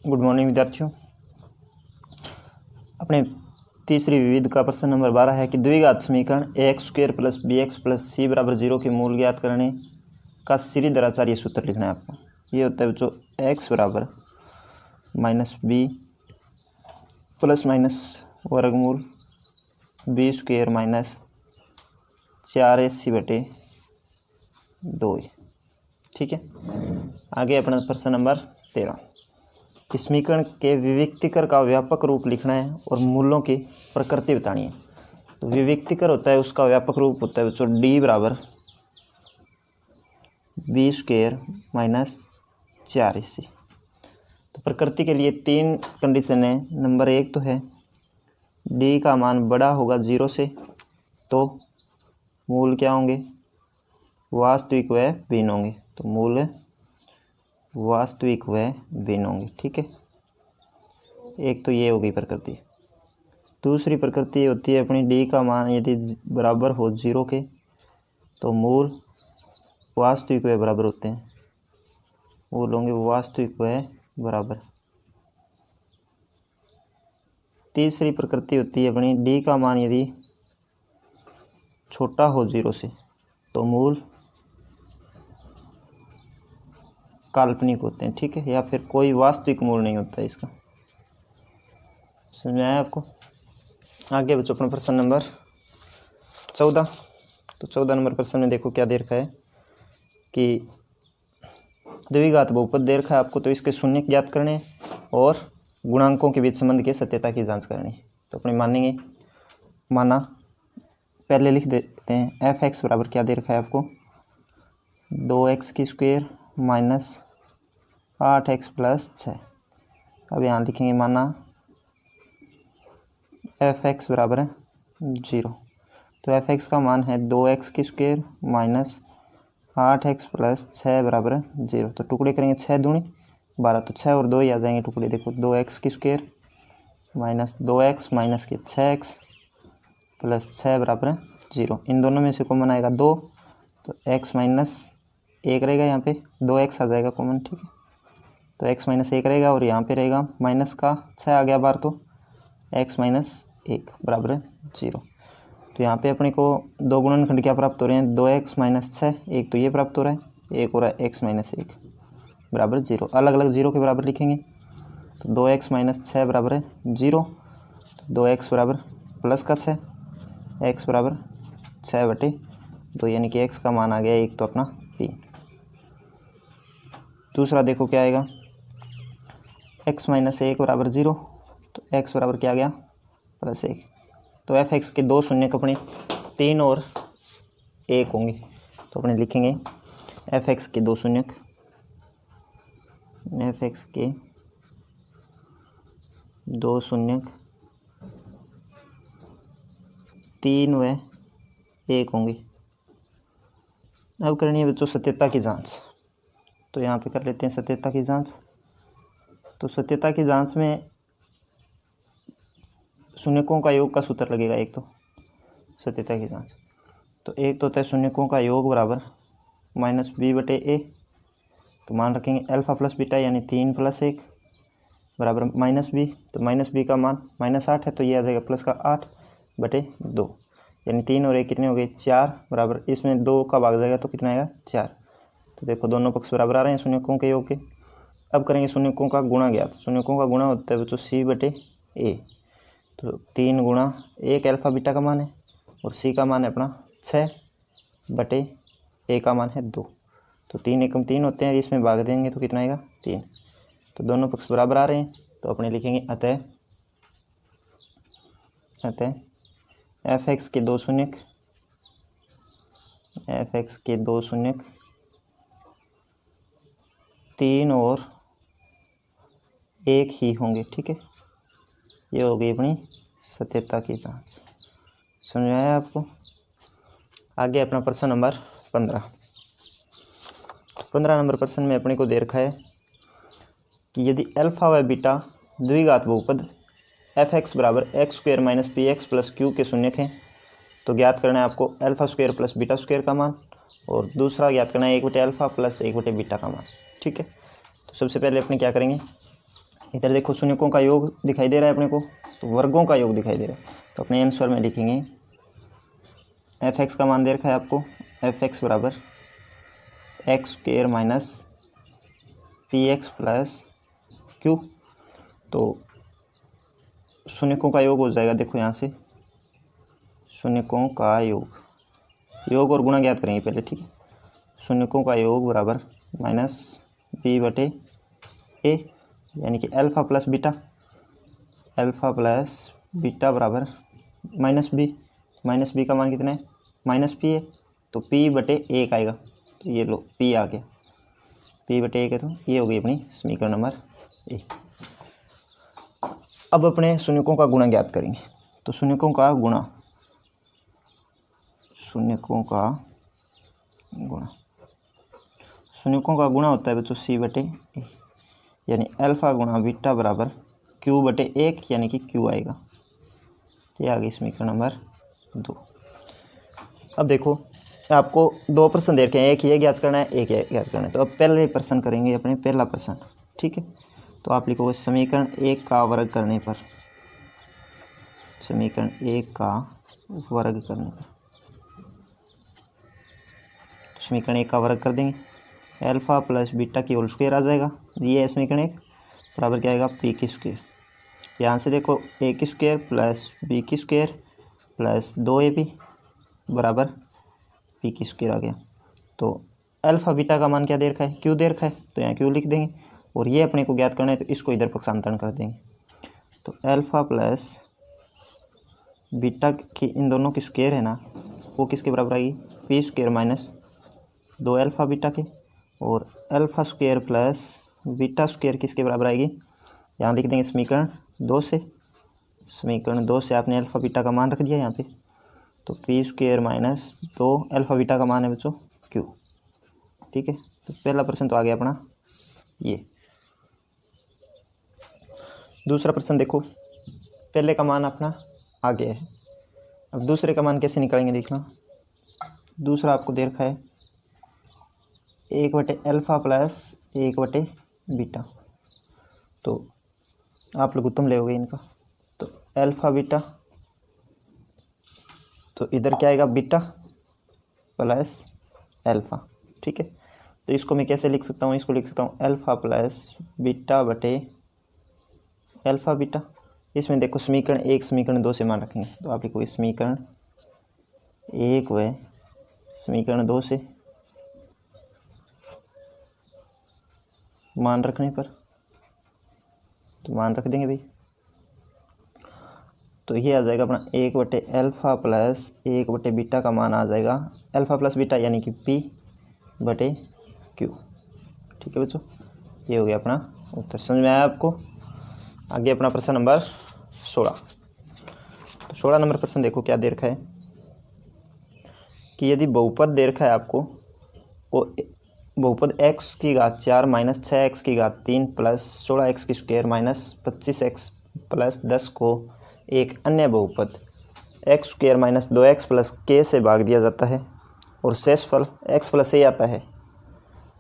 Good morning विद्यार्थियों। अपने तीसरी विविध का प्रश्न नंबर 12 है कि द्विघात समीकरण ax² plus bx plus c बराबर 0 के मूल ज्ञात करने का श्रीधराचार्य सूत्र लिखना है आपको। ये होता है बच्चों x बराबर -b प्लस माइनस वर्गमूल b² माइनस 4ac/2। ठीक है, आगे अपना प्रश्न नंबर 13। समीकरण के विविक्तिकर का व्यापक रूप लिखना है और मूलों की प्रकृति बतानी है। तो विविक्तिकर होता है, उसका व्यापक रूप होता है बच्चों d बराबर b² माइनस 4ac। तो प्रकृति के लिए तीन कंडीशन है। नंबर 1 तो है d का मान बड़ा होगा 0 से, तो मूल क्या होंगे, वास्तविक व भिन्न होंगे। तो मूल वास्तविक व भिन्न होंगे। ठीक है, एक तो ये हो गई प्रकृति। दूसरी प्रकृति ये होती है अपनी d का मान यदि बराबर हो 0 के, तो मूल वास्तविक व बराबर होते हैं। मूल होंगे वास्तविक व बराबर। तीसरी प्रकृति होती है अपनी d का मान यदि छोटा हो 0 से, तो मूल काल्पनिक होते हैं। ठीक है, या फिर कोई वास्तविक मूल नहीं होता है इसका। समझ में आया आपको? आगे बच्चों अपना प्रश्न नंबर 14। तो 14 नंबर प्रश्न में देखो क्या दे रखा है कि द्विघात बहुपद दे रखा है आपको, तो इसके शून्य ज्ञात करने और गुणांकों के बीच संबंध की सत्यता की जांच करनी है। तो अपने मानेंगे, माना पहले लिख देते हैं f(x) बराबर क्या दे रखा है आपको, 2x² माइनस 8x प्लस 6। अब यहाँ लिखेंगे माना f(x) बराबर है 0। तो f(x) का मान है 2x² माइनस 8x प्लस 6 बराबर है 0। तो टुकड़े करेंगे 6 दूनी 12, तो 6 और 2 ही आ जाएंगे टुकड़े। देखो 2x² माइनस 2x माइनस के 6x प्लस 6 बराबर है 0। इन दोनों में से कॉमन आएगा 2, तो x माइनस 1 रहेगा, यहाँ पे 2x आ जाएगा कॉमन। ठीक है, तो x माइनस 1 रहेगा और यहाँ पे रहेगा माइनस का 6 आ गया बार, तो x माइनस 1 बराबर है 0। तो यहाँ पे अपने को दो गुणनखंड क्या प्राप्त हो रहे हैं, 2x माइनस 6, एक तो ये प्राप्त हो रहा है, एक हो रहा है x माइनस 1 बराबर 0। अलग अलग 0 के बराबर लिखेंगे, तो 2x माइनस 6 बराबर है 0, तो 2x बराबर प्लस का 6, x बराबर 6/2, यानी कि x का मान आ गया एक तो अपना 3। दूसरा देखो क्या आएगा, x माइनस 1 बराबर 0, तो x बराबर क्या आ गया प्लस 1। तो f(x) के दो शून्यक अपने 3 और 1 होंगे। तो अपने लिखेंगे f(x) के दो शून्यक, f(x) के दो शून्यक 3 व 1 होंगे। अब करनी है बच्चों सत्यता की जांच। तो यहाँ पे कर लेते हैं सत्यता की जांच। तो सत्यता की जांच में शून्यकों का योग का सूत्र लगेगा एक तो सत्यता की जांच। तो एक तो होता है शून्यकों का योग बराबर -b/a। तो मान रखेंगे अल्फा प्लस बीटा यानी 3 + 1 बराबर -b। तो -b का मान -8 है, तो ये आ जाएगा प्लस का 8/2, यानी 3 और 1 कितने हो गए 4 बराबर। इसमें 2 का भाग जाएगा तो कितना आएगा 4। तो देखो दोनों पक्ष बराबर आ रहे हैं शून्यकों के योग के। अब करेंगे शून्यकों का गुणा ज्ञात। शून्यकों का गुणा होता है बच्चों c/a। तो 3 गुणा 1 अल्फा बीटा का मान है और c का मान है अपना 6/a का मान है 2। तो 3 एकम 3 होते हैं, इसमें भाग देंगे तो कितना आएगा 3। तो दोनों पक्ष बराबर आ रहे हैं, तो अपने लिखेंगे अतः f(x) के दो शून्यक, f(x) के दो शून्यक 3 और 1 ही होंगे। ठीक है, ये हो गई अपनी सत्यता की जांच। समझ में आया आपको? आगे अपना प्रश्न नंबर 15। 15 नंबर प्रश्न में अपने को दे रखा है कि यदि अल्फा व बीटा द्विघात बहुपद f(x) बराबर x² minus px plus q के शून्यक हैं, तो ज्ञात करना है आपको α² प्लस β² का मान, और दूसरा ज्ञात करना है 1/α प्लस 1/β का मान। ठीक है, तो सबसे पहले अपने क्या करेंगे, इधर देखो शून्यकों का योग दिखाई दे रहा है अपने को, तो वर्गों का योग दिखाई दे रहा है। तो अपने आंसर में लिखेंगे एफ एक्स का मान दे रखा है आपको, एफ एक्स बराबर x square minus P x plus Q. तो शून्यकों का योग हो जाएगा, देखो यहाँ से शून्यकों का योग और गुणा ज्ञात करेंगे पहले, ठीक है। शून्यकों का योग बराबर माइनस बी बटे ए, यानी कि अल्फ़ा प्लस बीटा बराबर माइनस बी का मान कितना है, माइनस पी है, तो पी बटे एक आएगा। तो ये लो पी आ गया, पी बटे एक है, तो ये हो गई अपनी समीकरण नंबर एक। अब अपने शून्यकों का गुणा ज्ञात करेंगे। तो शून्यकों का गुणा होता है बच्चों सी बटे ए, यानी अल्फ़ा गुणा बीटा बराबर क्यू बटे एक, यानी कि क्यू आएगा। ये आ गई समीकरण नंबर 2। अब देखो आपको दो प्रश्न दे रखे हैं, एक ये ज्ञात करना है, एक ये ज्ञात करना है। तो अब पहले प्रश्न करेंगे अपने पहला प्रश्न, ठीक है। तो आप लिखोगे समीकरण 1 का वर्ग करने पर, समीकरण 1 का वर्ग करने पर, समीकरण 1 का वर्ग कर देंगे, अल्फ़ा प्लस बीटा की होल स्क्वायर आ जाएगा। ये है समीकरण 1 बराबर क्या आएगा, पी की स्क्वायर। यहाँ से देखो ए की स्क्वायर प्लस बी की स्क्वायर प्लस 2ab बराबर पी की स्क्वायर आ गया। तो अल्फ़ा बीटा का मान क्या दे रखा है, क्यू दे रखा है, तो यहाँ क्यू लिख देंगे। और ये अपने को ज्ञात करना है, तो इसको इधर पक्षांतरण कर देंगे। तो अल्फ़ा प्लस बीटा की इन दोनों की स्क्वायर है ना, वो किसके बराबर आएगी, P square minus 2 alpha beta के, और alpha square plus beta square किसके बराबर आएगी, यहाँ लिख देंगे समीकरण 2 से। समीकरण 2 से आपने अल्फ़ा बीटा का मान रख दिया यहाँ पे, तो P square minus 2 alpha beta का मान है बच्चों क्यू, ठीक है। तो पहला प्रश्न तो आ गया अपना ये। दूसरा प्रश्न देखो, पहले का मान अपना आ गया है, अब दूसरे का मान कैसे निकालेंगे देखना। दूसरा आपको दे रखा है 1 बटे अल्फ़ा प्लस 1 बटे बीटा, तो आप लघुत्तम लेओगे इनका। तो अल्फ़ा बीटा, तो इधर क्या आएगा, बीटा प्लस अल्फ़ा, ठीक है। तो इसको मैं कैसे लिख सकता हूँ, इसको लिख सकता हूँ अल्फ़ा प्लस बीटा बटे अल्फ़ा बीटा। इसमें देखो समीकरण 1 समीकरण 2 से मान रखेंगे, तो आप लिखोगे समीकरण 1 व समीकरण 2 से मान रखने पर, तो मान रख देंगे भाई। तो ये आ जाएगा अपना 1 बटे अल्फ़ा प्लस 1 बटे बीटा का मान आ जाएगा अल्फ़ा प्लस बीटा, यानी कि पी बटे क्यू, ठीक है बच्चों। ये हो गया अपना उत्तर, समझ में आया आपको। आगे अपना प्रश्न नंबर 16। तो 16 नंबर प्रश्न देखो क्या दे रखा है कि यदि बहुपद दे रखा है आपको, वो बहुपद x की घात 4 माइनस 6x की घात 3 प्लस 16x की स्क्वायर माइनस 25x प्लस 10 को एक अन्य बहुपद x square minus 2x plus k से भाग दिया जाता है और शेषफल x प्लस a आता है,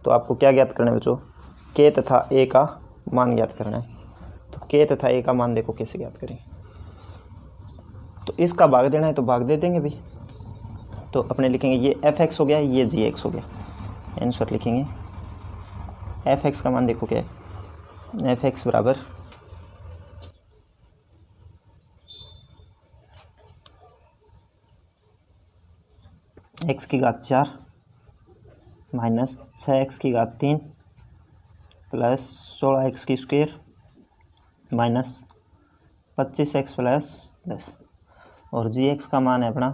तो आपको क्या ज्ञात करना है बच्चों, k तथा a का मान ज्ञात करना है। तो k तथा a का मान देखो कैसे ज्ञात करें। तो इसका भाग देना है, तो भाग दे देंगे भाई। तो अपने लिखेंगे ये f(x) हो गया, ये g(x) हो गया। आंसर लिखेंगे f(x) का मान देखो क्या है, f(x) बराबर x की घात 4 माइनस 6x की घात 3 प्लस 16x की स्क्वायर माइनस 25x प्लस 10, और gx का मान है अपना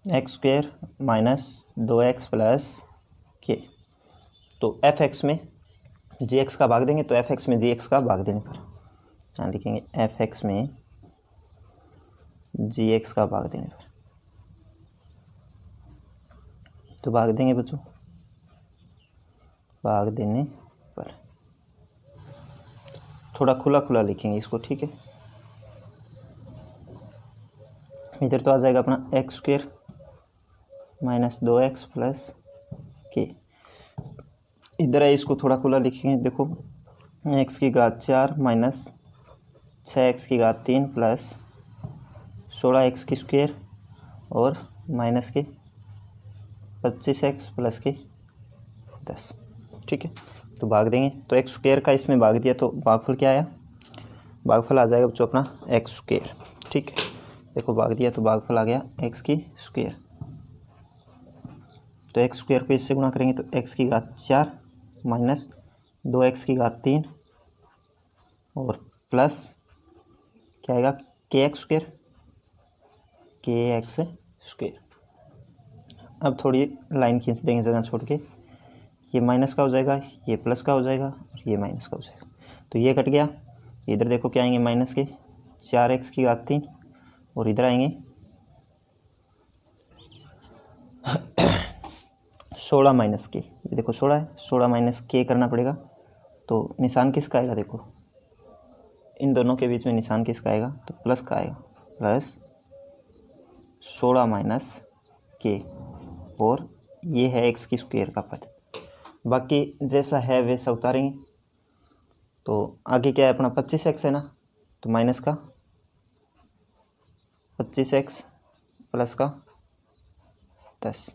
x square minus 2x plus के। तो f(x) में gx का भाग देंगे, तो f(x) में gx का भाग देने पर यहाँ लिखेंगे f(x) में gx का भाग देने पर, तो भाग देंगे बच्चों, भाग देने पर थोड़ा खुला खुला लिखेंगे इसको, ठीक है। इधर तो आ जाएगा अपना x square minus 2x plus के, इधर है इसको थोड़ा खुला लिखेंगे। देखो एक्स की घात 4 माइनस 6x की घात 3 प्लस 16x की स्क्वायर और माइनस की 25x प्लस की 10। ठीक है, तो भाग देंगे तो एक्स स्क्वायर का इसमें भाग दिया तो भागफल क्या आया, भागफल आ जाएगा बच्चों अपना एक्स स्क्वायर। ठीक है, देखो भाग दिया तो भागफल आ गया एक्स की स्क्वायर। तो एक्स स्क्वायर को इससे गुणा करेंगे तो एक्स की घात 4 माइनस 2x की घात 3 और प्लस क्या आएगा के एक्स स्क्वायर। अब थोड़ी लाइन खींच देंगे जगह छोड़ के, ये माइनस का हो जाएगा, ये प्लस का हो जाएगा और ये माइनस का हो जाएगा, तो ये कट गया। इधर देखो क्या आएंगे माइनस के 4x की घात 3 और इधर आएंगे 16 माइनस के, ये देखो 16 है, 16 माइनस के करना पड़ेगा। तो निशान किसका आएगा, देखो इन दोनों के बीच में निशान किसका आएगा, तो प्लस का आएगा, प्लस 16 माइनस के और ये है एक्स की स्क्वायर का पद। बाकी जैसा है वैसा उतारेंगे। तो आगे क्या है अपना 25x है ना, तो माइनस का 25x प्लस का 10।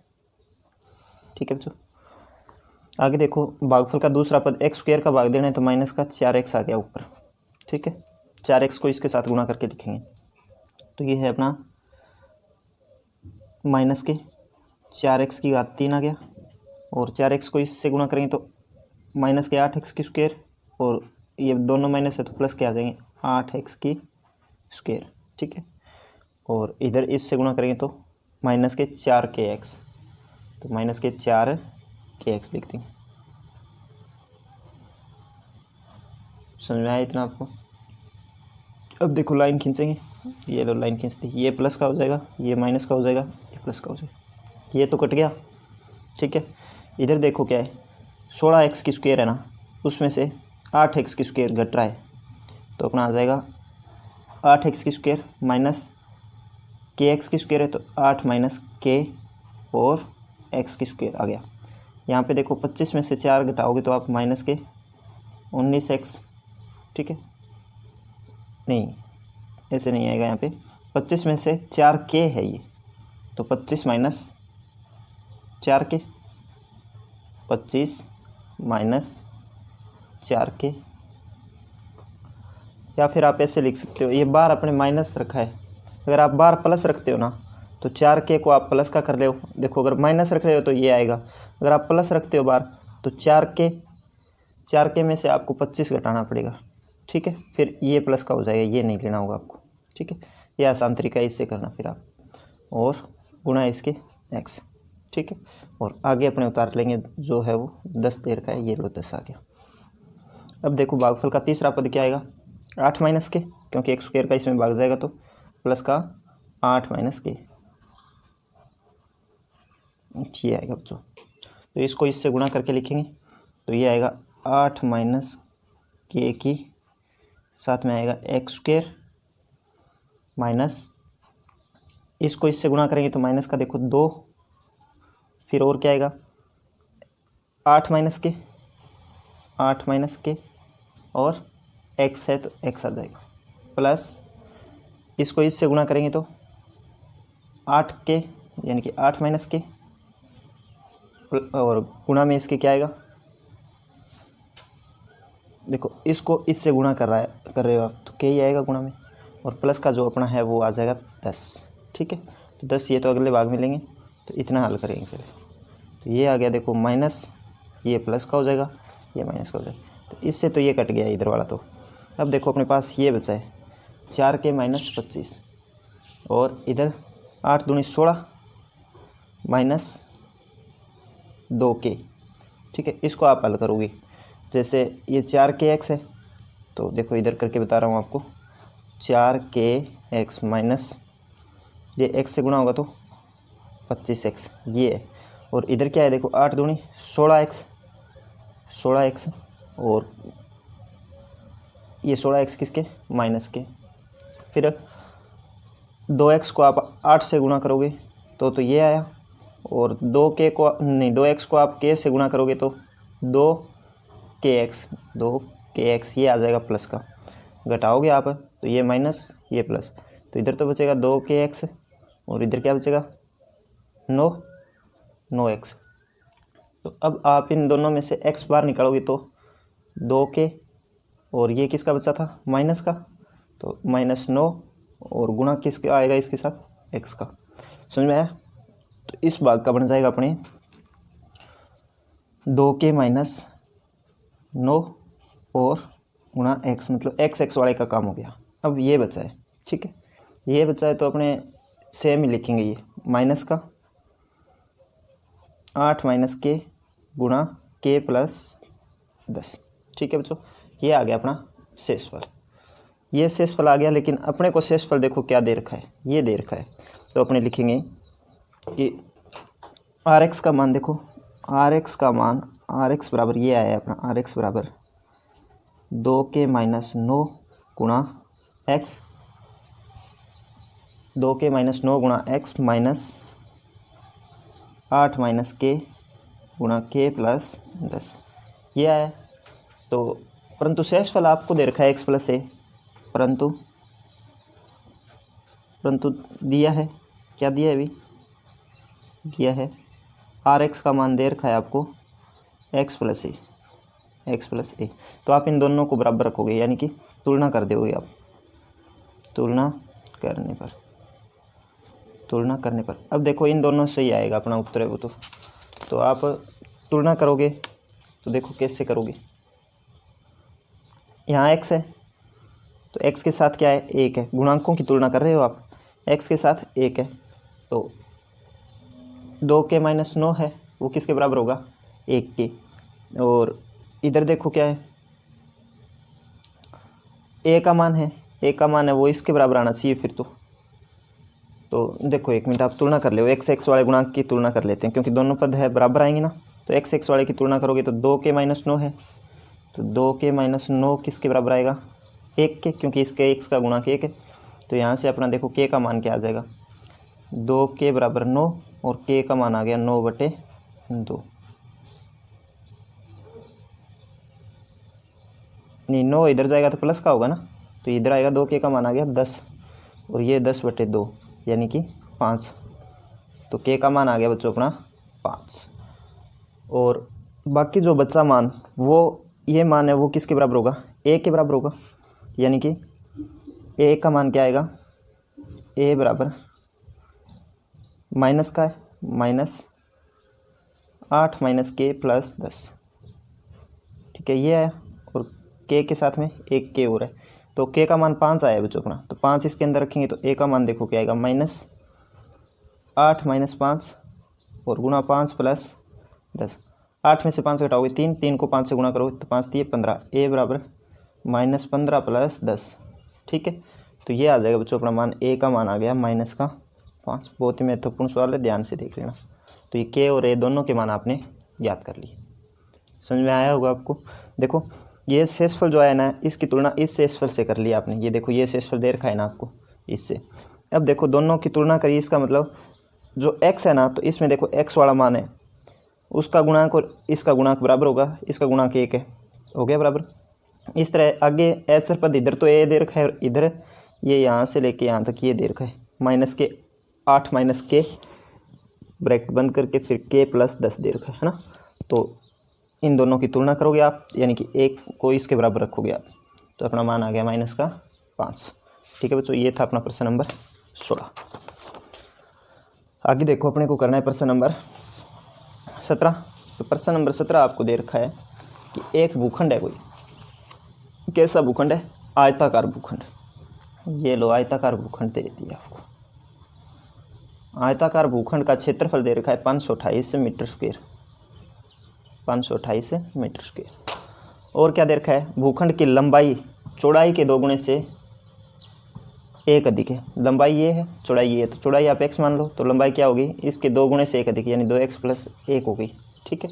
ठीक है बच्चों, आगे देखो भागफल का दूसरा पद एक्स स्क्वायर का भाग देना है तो माइनस का 4x आ गया ऊपर। ठीक है, 4x को इसके साथ गुणा करके लिखेंगे तो ये है अपना माइनस के 4x की घात 3 आ गया और 4x को इससे गुणा करेंगे तो माइनस के 8x की स्क्वायर और ये दोनों माइनस है तो प्लस के आ जाएंगे 8x की स्क्वायर। ठीक है, और इधर इससे गुणा करेंगे तो माइनस के 4kx, तो माइनस के 4kx लिख देंगे। समझ में आया इतना आपको। अब देखो लाइन खींचेंगे, ये लो लाइन खींचती, ये प्लस का हो जाएगा, ये माइनस का हो जाएगा, ये प्लस का हो जाएगा, ये तो कट गया। ठीक है, इधर देखो क्या है 16x की स्क्वायर है ना, उसमें से 8x की स्क्वायर घट रहा है तो अपना आ जाएगा 8x की स्क्वायर माइनस kx की स्क्वायर है तो 8 माइनस k और x की स्क्वायर आ गया। यहाँ पे देखो 25 में से 4 घटाओगे तो आप माइनस के 19x। ठीक है, नहीं ऐसे नहीं आएगा, यहाँ पे 25 में से 4k है ये, तो 25 माइनस 4k, 25 माइनस 4k, या फिर आप ऐसे लिख सकते हो, ये बार अपने माइनस रखा है, अगर आप बार प्लस रखते हो ना तो 4k को आप प्लस का कर ले हो। देखो अगर माइनस रख रहे हो तो ये आएगा, अगर आप प्लस रखते हो बार तो 4k में से आपको 25 घटाना पड़ेगा। ठीक है, फिर ये प्लस का हो जाएगा, ये नहीं लेना होगा आपको। ठीक है, ये आसान तरीका है इससे करना, फिर आप और गुणा इसके x। ठीक है, और आगे अपने उतार लेंगे जो है वो 10 देर का है, ये लो 10 आ गया। अब देखो भागफल का तीसरा पद क्या आएगा 8 माइनस के, क्योंकि एक्स स्क्वायर का इसमें भाग जाएगा तो प्लस का 8 माइनस के, ये आएगा बच्चों। तो इसको इससे गुणा करके लिखेंगे तो ये आएगा 8 माइनस के की साथ में आएगा एक्स स्क्वायर माइनस, इसको इससे गुणा करेंगे तो माइनस का देखो 2, फिर और क्या आएगा 8 माइनस के और x है तो x आ जाएगा, प्लस इसको इससे गुणा करेंगे तो 8k यानी कि 8 माइनस के और गुणा में इसके क्या आएगा, देखो इसको इससे गुणा कर रहे हो आप तो k ही आएगा गुणा में, और प्लस का जो अपना है वो आ जाएगा 10। ठीक है, तो 10 ये तो अगले भाग में लेंगे, तो इतना हल करेंगे फिर। तो ये आ गया देखो माइनस, ये प्लस का हो जाएगा, ये माइनस का हो जाएगा, तो इससे तो ये कट गया इधर वाला। तो अब देखो अपने पास ये बचा है 4k माइनस 25 और इधर 8 दूनी 16 माइनस 2k। ठीक है, इसको आप हल करोगे, जैसे ये 4kx है तो देखो इधर करके बता रहा हूँ आपको, 4kx माइनस ये x से गुणा होगा तो 25x ये है, और इधर क्या है देखो 8 दूनी 16x और ये 16x किसके माइनस के, फिर 2x को आप 8 से गुणा करोगे तो ये आया, और 2k को नहीं 2x को आप k से गुणा करोगे तो 2kx के एक्स, ये आ जाएगा प्लस का, घटाओगे आप तो ये माइनस ये प्लस, तो इधर तो बचेगा 2 के एक्स और इधर क्या बचेगा 9 एक्स। तो अब आप इन दोनों में से एक्स बाहर निकालोगे तो 2 के और ये किसका बचा था माइनस का, तो -9 और गुणा किसका आएगा इसके साथ एक्स का। समझ में आया? तो इस भाग का बन जाएगा अपने 2 के -9 और गुणा एक्स, मतलब एक्स वाले का काम हो गया। अब ये बचा है, ठीक है, ये बचा है तो अपने सेम ही लिखेंगे, ये माइनस का 8 - के गुणा के प्लस 10, ठीक है बच्चों, ये आ गया अपना शेषफल। ये शेषफल आ गया, लेकिन अपने को शेषफल देखो क्या दे रखा है, ये दे रखा है, तो अपने लिखेंगे कि आर एक्स का मान देखो, आर एक्स का मान आर एक्स बराबर ये आया है अपना, आर एक्स बराबर 2 के -9 गुणा एक्स, 2 के -9 गुणा एक्स माइनस 8 - के गुणा के प्लस 10, ये आया। तो परंतु शेषफल आपको दे रखा है एक्स प्लस ए, परंतु दिया है, क्या दिया है अभी, दिया है आर एक्स का मान दे रखा है आपको एक्स प्लस ए, तो आप इन दोनों को बराबर रखोगे, यानी कि तुलना कर दोगे आप, तुलना करने पर अब देखो इन दोनों से ही आएगा अपना उत्तर है वो, तो आप तुलना करोगे तो देखो कैसे करोगे, यहाँ x है तो x के साथ क्या है 1 है, गुणांकों की तुलना कर रहे हो आप, x के साथ 1 है तो 2 के -9 है वो किसके बराबर होगा 1 के, और इधर देखो क्या है a का मान है वो इसके बराबर आना चाहिए फिर तो देखो 1 मिनट आप तुलना कर लो, x वाले गुणांक की तुलना कर लेते हैं, क्योंकि दोनों पद है बराबर आएंगे ना, तो x वाले की तुलना करोगे तो 2 के -9 है, तो 2 के -9 किसके बराबर आएगा 1 के, क्योंकि इसके x का गुणांक 1 है, तो यहाँ से अपना देखो k का मान क्या आ जाएगा 2 के बराबर 9 और k का मान आ गया 9/2, नहीं 9 इधर जाएगा तो प्लस का होगा ना, तो इधर आएगा 2k का मान आ गया 10 और ये 10/2 यानी कि 5, तो k का मान आ गया बच्चों अपना 5, और बाकी जो बच्चा मान वो ये मान है वो किसके बराबर होगा a के बराबर होगा, यानी कि a का मान क्या आएगा a बराबर माइनस का है -8 - के प्लस 10, ठीक है ये है, और k के साथ में एक k और है, तो k का मान 5 आया बच्चों अपना, तो 5 इसके अंदर रखेंगे तो a का मान देखो क्या आएगा -8 - 5 और गुणा 5 प्लस 10, 8 में से 5 घटाओगे 3 को 5 से गुणा करोगे तो 5 × 15, a बराबर -15 प्लस 10, ठीक है, तो ये आ जाएगा बच्चों अपना मान, a का मान आ गया -5, बहुत ही महत्वपूर्ण सवाल है, ध्यान से देख लेना। तो ये k और a दोनों के मान आपने याद कर लिए, समझ में आया होगा आपको। देखो ये शेषफल जो आया ना, इसकी तुलना इस शेषफल से कर लिया आपने, ये देखो ये शेषफल दे रखा है ना आपको इससे। अब देखो दोनों की तुलना करिए, इसका मतलब जो x है ना, तो इसमें देखो x वाला मान है, उसका गुणांक और इसका गुणांक बराबर होगा, इसका गुणांक 1 है, हो गया बराबर। इस तरह आगे एचर पद इधर तो a दे रखा है और इधर ये यहाँ से लेके यहाँ तक ये दे रखा है -8 - के ब्रैकेट बंद करके फिर k प्लस 10 दे रखा है ना, तो इन दोनों की तुलना करोगे आप, यानी कि 1 को इसके बराबर रखोगे आप, तो अपना मान आ गया -5, ठीक है बच्चों, ये था अपना प्रश्न नंबर 16। आगे देखो अपने को करना है प्रश्न नंबर 17। तो प्रश्न नंबर 17 आपको दे रखा है कि एक भूखंड है, कोई कैसा भूखंड है, आयताकार भूखंड, ये लो आयताकार भूखंड दे दिया आपको। आयताकार भूखंड का क्षेत्रफल दे रखा है 528 मीटर स्क्वायर, 528 मीटर स्क्वायर, और क्या दे रखा है भूखंड की लंबाई चौड़ाई के 2 गुणे से 1 अधिक है। लंबाई ये है, चौड़ाई ये है, तो चौड़ाई आप x मान लो, तो लंबाई क्या होगी इसके 2 गुणे से 1 अधिक, यानी 2x + 1 हो गई, ठीक है।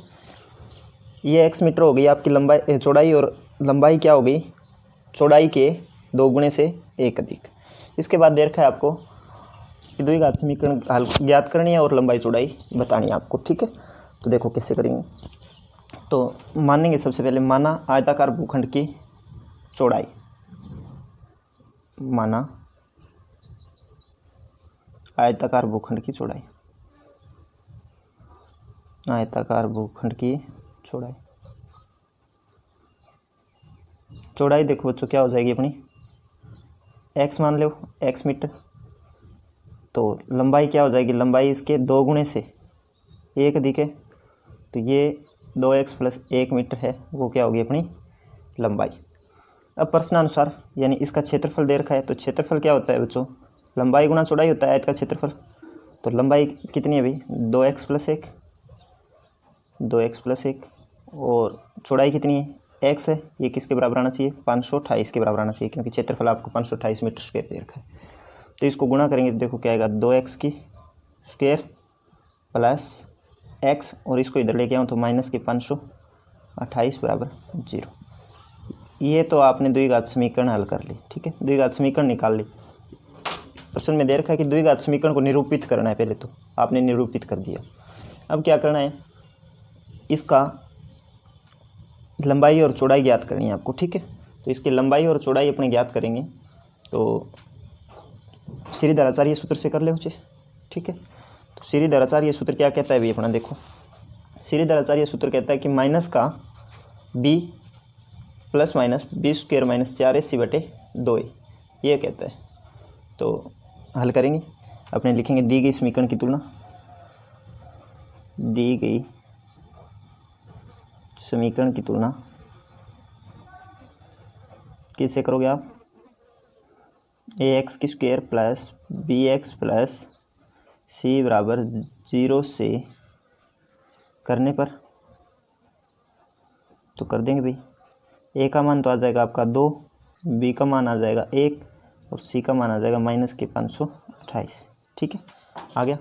ये x मीटर हो गई आपकी लंबाई, चौड़ाई, और लंबाई क्या हो गई चौड़ाई के 2 गुणे से 1 अधिक। इसके बाद दे रखा है आपको द्विघात समीकरण हल ज्ञात करनी है और लंबाई चौड़ाई बतानी है आपको, ठीक है। तो देखो कैसे करेंगे, तो मानेंगे सबसे पहले, माना आयताकार भूखंड की चौड़ाई माना आयताकार भूखंड की चौड़ाई, आयताकार भूखंड की चौड़ाई। चौड़ाई देखो बच्चों क्या हो जाएगी अपनी, x मान लो x मीटर, तो लंबाई क्या हो जाएगी, लंबाई इसके 2 गुणे से 1 दिखे, तो ये 2x प्लस 1 मीटर है, वो क्या होगी अपनी लंबाई। अब प्रश्नानुसार यानी इसका क्षेत्रफल दे रखा है, तो क्षेत्रफल क्या होता है बच्चों, लंबाई गुणा चौड़ाई होता है आयत का क्षेत्रफल। तो लंबाई कितनी है भाई 2x प्लस 1, 2x प्लस 1, और चौड़ाई कितनी है x है, ये किसके बराबर आना चाहिए 528 के बराबर आना चाहिए, क्योंकि क्षेत्रफल आपको 528 मीटर स्क्वायर दे रखा है। तो इसको गुणा करेंगे तो देखो क्या आएगा 2x की स्क्वायर प्लस x, और इसको इधर लेके आऊँ तो माइनस के 528 बराबर 0। ये तो आपने द्विघात समीकरण हल कर ली, ठीक है, द्विघात समीकरण निकाल ली। प्रश्न में दे रखा है कि द्विघात समीकरण को निरूपित करना है, पहले तो आपने निरूपित कर दिया। अब क्या करना है, इसका लंबाई और चौड़ाई ज्ञात करनी है आपको, ठीक है। तो इसकी लंबाई और चौड़ाई अपने ज्ञात करेंगे, तो श्रीधराचार्य सूत्र से कर ले उसे, ठीक है। तो श्रीधराचार्य सूत्र क्या कहता है भाई अपना, देखो श्रीधराचार्य सूत्र कहता है कि माइनस का b plus minus b square minus 4ac बटे 2a, ये कहता है। तो हल करेंगे, अपने लिखेंगे दी गई समीकरण की तुलना, दी गई समीकरण की तुलना किससे करोगे आप, ax की square plus bx plus c बराबर 0 से करने पर, तो कर देंगे भाई। a का मान तो आ जाएगा आपका 2, b का मान आ जाएगा 1 और c का मान आ जाएगा माइनस के 528, ठीक है, आ गया।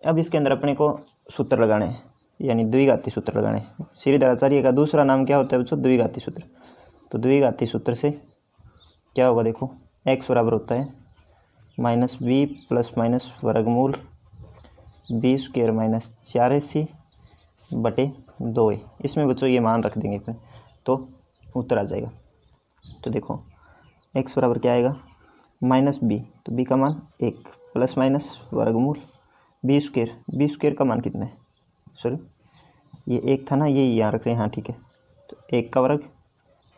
अब इसके अंदर अपने को सूत्र लगाने हैं, यानी द्विघाती सूत्र लगाने हैं। श्रीधराचार्य का दूसरा नाम क्या होता है बच्चों, द्विघाती सूत्र। तो द्विघाती सूत्र से क्या होगा, देखो x बराबर होता है माइनस बी प्लस माइनस वर्गमूल बी स्क्वायर माइनस 4ac बटे 2a। इसमें बच्चों ये मान रख देंगे फिर, तो उत्तर आ जाएगा। तो देखो x बराबर क्या आएगा माइनस बी, तो b का मान 1 प्लस माइनस वर्गमूल बी स्क्वायर का मान कितना है, सॉरी ये 1 था ना, ये यहाँ रख रहे हैं, हाँ ठीक है। तो 1 का वर्ग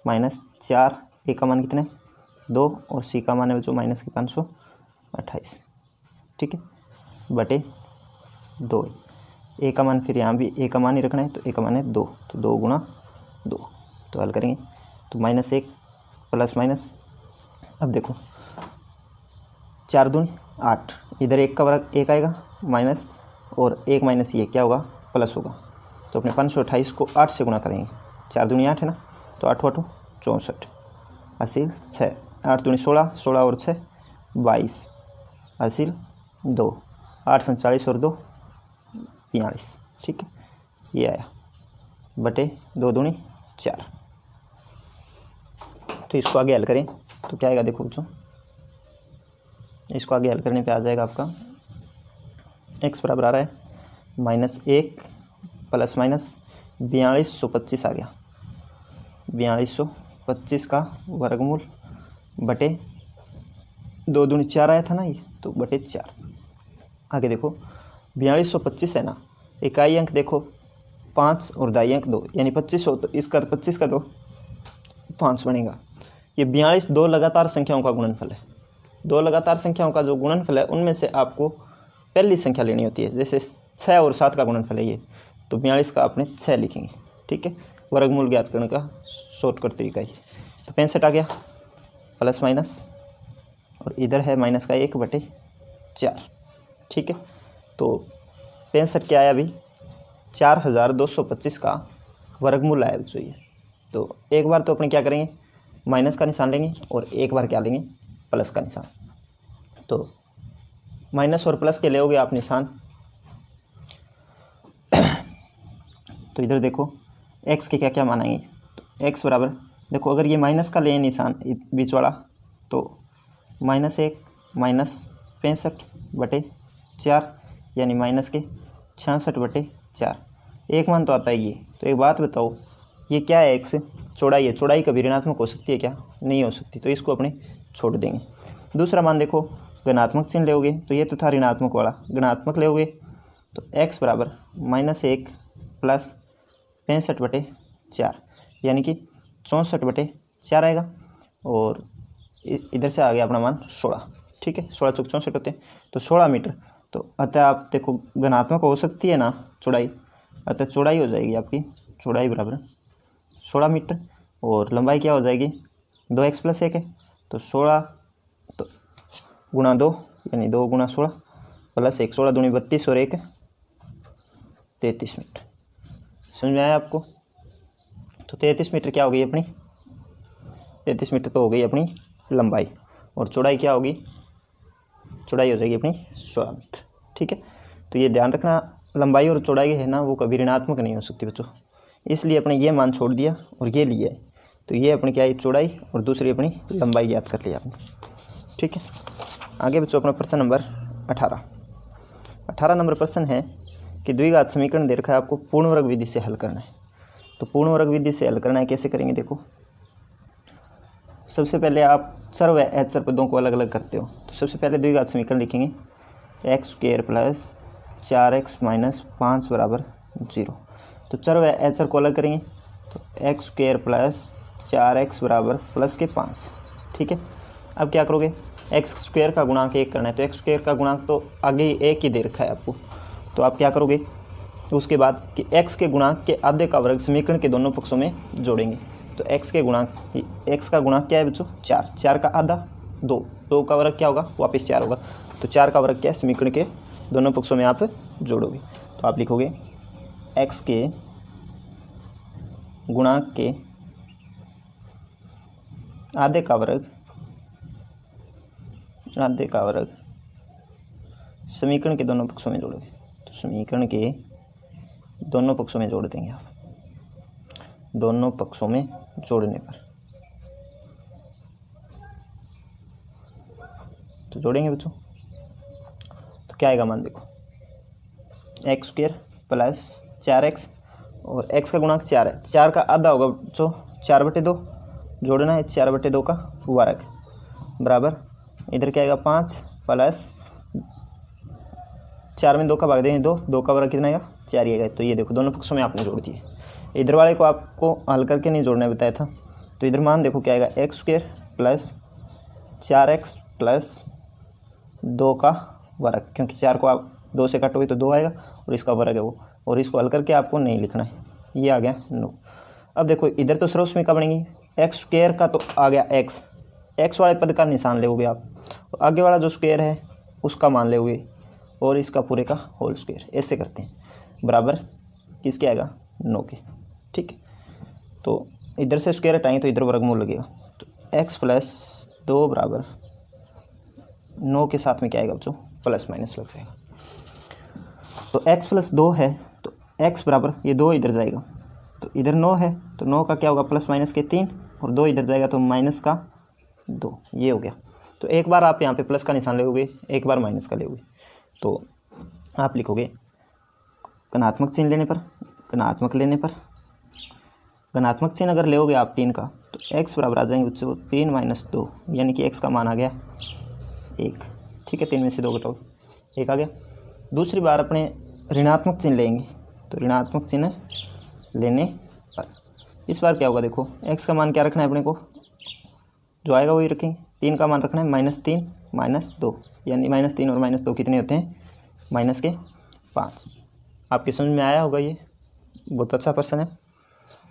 माइनस 4, a का मान कितना है 2, और c का मान है बच्चों माइनस के 528, ठीक है, बटे 2। a का मान फिर यहाँ भी a का मान ही रखना है, तो a का मान है 2, तो 2 गुणा 2। तो हल करेंगे तो माइनस 1 प्लस माइनस, अब देखो 4 दूनी 8, इधर 1 का वर्ग 1 आएगा माइनस, और 1 माइनस ये क्या होगा प्लस होगा। तो अपने 528 को 8 से गुणा करेंगे, 4 दूनी 8 है ना, तो 8 8 64, असील 6, 8 दूनी 16, 16 और 6 22, असील 2, 8 45 और 2 42, ठीक है, ये आया बटे 2 दूनी 4। तो इसको आगे हल करें तो क्या आएगा, देखो बच्चों इसको आगे हल करने पे आ जाएगा आपका x बराबर आ रहा है माइनस 1 प्लस माइनस 4225 आ गया, 4225 का वर्गमूल बटे 2 दूनी 4 आया था ना ये, तो बटे 4। आगे देखो 4225 है ना, इकाई अंक देखो 5 और दाई अंक 2, यानी 25 हो, तो इसका 25 का 2 5 बनेगा। ये 42 दो लगातार संख्याओं का गुणनफल है। दो लगातार संख्याओं का जो गुणनफल है उनमें से आपको पहली संख्या लेनी होती है, जैसे 6 और 7 का गुणनफल है ये, तो 42 का आपने 6 लिखेंगे, ठीक है। वर्गमूल ज्ञात करने का शॉर्टकट तरीका ही। तो 65 आ गया प्लस माइनस, और इधर है माइनस का 1 बटे 4, ठीक है। तो 65 क्या आया अभी 4225 का वर्गमूल आया बच्चों ये। तो एक बार तो अपने क्या करेंगे माइनस का निशान लेंगे, और एक बार क्या लेंगे प्लस का निशान। तो माइनस और प्लस के लेओगे आप निशान, तो इधर देखो x के क्या क्या मान आएंगे। तो x बराबर देखो, अगर ये माइनस का लें निशान बीच वाला, तो -1 माइनस 65 बटे 4, यानी माइनस के 66 बटे 4। एक मान तो आता है ये। तो एक बात बताओ, ये क्या है, एक्स चौड़ाई है, चौड़ाई कभी ऋणात्मक हो सकती है क्या, नहीं हो सकती, तो इसको अपने छोड़ देंगे। दूसरा मान देखो, धनात्मक चिन्ह लोगे तो ये तो था ऋणात्मक वाला, ऋणात्मक लोगे तो x बराबर -1 प्लस 65/4 यानी कि 64/4 आएगा, और इधर से आ गया अपना मान 16। ठीक है, 16 चौक 64 होते हैं, तो 16 मीटर। तो अतः आप देखो धनात्मक हो सकती है ना चौड़ाई, अतः चौड़ाई हो जाएगी आपकी, चौड़ाई बराबर 16 मीटर, और लंबाई क्या हो जाएगी, 2x + 1 है, तो 16 तो गुणा 2 यानी 2 × 16 + 1, 16 दूनी 32 और 1 33 मीटर। समझ में आया आपको? तो 33 मीटर क्या हो गई अपनी, 33 मीटर तो हो गई अपनी लंबाई, और चौड़ाई क्या होगी, चौड़ाई हो जाएगी अपनी 16 मीटर। ठीक है, तो ये ध्यान रखना, लंबाई और चौड़ाई है ना वो कभी ऋणात्मक नहीं हो सकती बच्चों, इसलिए अपने ये मान छोड़ दिया और ये लिया है, तो ये अपनी क्या है चौड़ाई, और दूसरी अपनी लंबाई याद कर लिया आपने। ठीक है, आगे बच्चों अपना प्रश्न नंबर 18 नंबर प्रश्न है कि द्विघात समीकरण दे रखा है, आपको पूर्ण वर्ग विधि से हल करना है। तो पूर्ण वर्ग विधि से हल करना है, कैसे करेंगे देखो, सबसे पहले आप चर व अचर पदों को अलग अलग करते हो, तो सबसे पहले द्विघात समीकरण लिखेंगे x² + 4x - 5 = 0। तो चर व अचर को अलग करेंगे, तो x² + 4x = +5। ठीक है, अब क्या करोगे, x² का गुणांक 1 करना है, तो x² का गुणांक तो आगे ही 1 ही दे रखा है आपको, तो आप क्या करोगे उसके बाद कि x के गुणांक के आधे का वर्ग समीकरण के दोनों पक्षों में जोड़ेंगे। तो x के गुणांक, x का गुणांक क्या है बच्चों 4, 4 का आधा 2, 2 का वर्ग क्या होगा वापस 4 होगा, तो 4 का वर्ग क्या है समीकरण के दोनों पक्षों में आप जोड़ोगे, तो आप लिखोगे x के गुणांक के आधे का वर्ग समीकरण के दोनों पक्षों में जोड़ोगे, तो समीकरण के दोनों पक्षों में जोड़ देंगे आप, दोनों पक्षों में जोड़ने पर तो जोड़ेंगे बच्चों, तो क्या आएगा मान देखो, x² + 4x, और x का गुणांक 4 है, 4 का आधा होगा बच्चों 4/2, जोड़ना है 4/2 का वर्ग बराबर, इधर क्या आएगा 5 प्लस 4 में 2 का भाग देंगे 2, 2 का वर्ग कितना आएगा 4 ही आएगा। तो ये देखो दोनों पक्षों में आपने जोड़ दिए, इधर वाले को आपको हल करके नहीं जोड़ना बताया था, तो इधर मान देखो क्या आएगा x² + 4x + 2 का वर्ग, क्योंकि 4 को आप 2 से काटोगे तो 2 आएगा, और इसका वर्ग है वो, और इसको हल करके आपको नहीं लिखना है, ये आ गया 9। अब देखो इधर तो सर्वसमीका बनेगी, x² का तो आ गया x वाले पद का निशान लोगे आप, तो आगे वाला जो स्क्वायर है उसका मान लोगे, और इसका पूरे का होल स्क्वायर, ऐसे करते हैं बराबर किसके आएगा 9 के। ठीक है, तो इधर से स्क्वायर हटाएंगे तो इधर वर्गमूल लगेगा, तो x + 2 = 9 के साथ में क्या आएगा बच्चों प्लस माइनस लग जाएगा, तो x + 2 है तो x बराबर ये 2 इधर जाएगा, तो इधर 9 है तो 9 का क्या होगा प्लस माइनस के 3, और 2 इधर जाएगा तो माइनस का 2, ये हो गया। तो एक बार आप यहाँ पे प्लस का निशान लोगे, एक बार माइनस का लोगे, तो आप लिखोगे धनात्मक चिन्ह लेने पर, धनात्मक चिन्ह अगर लोगे आप 3 का, तो x बराबर आ जाएंगे बच्चों 3 - 2, यानी कि x का मान आ गया 1। ठीक है, 3 में से 2 घटाओ 1 आ गया। दूसरी बार अपने ऋणात्मक चिन्ह लेंगे, तो ऋणात्मक चिन्ह लेने पर इस बार क्या होगा देखो, x का मान क्या रखना है अपने को, जो आएगा वही रखेंगे, 3 का मान रखना है -3 - 2, यानी -3 और -2 कितने होते हैं -5। आपके समझ में आया होगा, ये बहुत अच्छा प्रश्न है,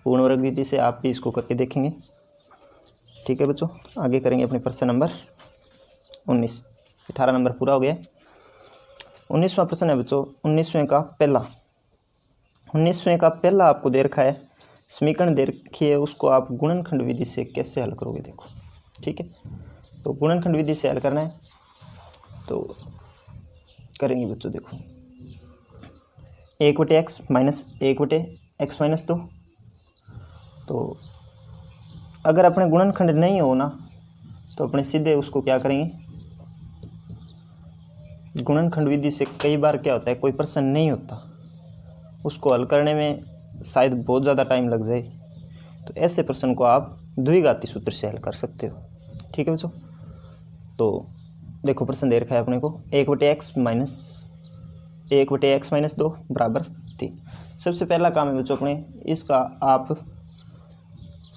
पूर्ण वर्ग विधि से आप भी इसको करके देखेंगे। ठीक है बच्चों, आगे करेंगे अपने प्रश्न नंबर 19। 18 नंबर पूरा हो गया। 19वां प्रश्न है बच्चों 19वें का पहला आपको दे रखा है, समीकरण दे रखी है, उसको आप गुणनखंड विधि से कैसे हल करोगे देखो। ठीक है, तो गुणनखंड विधि से हल करना है, तो करेंगे बच्चों देखो 1/x - 1/x - 2। तो अगर अपने गुणनखंड नहीं हो ना, तो अपने सीधे उसको क्या करेंगे, गुणनखंड विधि से कई बार क्या होता है कोई प्रश्न नहीं होता, उसको हल करने में शायद बहुत ज़्यादा टाइम लग जाए, तो ऐसे प्रश्न को आप द्विघाती सूत्र से हल कर सकते हो। ठीक है बच्चों, तो देखो प्रश्न दे रखा है अपने को 1/x माइनस 2 बराबर 3। सबसे पहला काम है बच्चों अपने इसका आप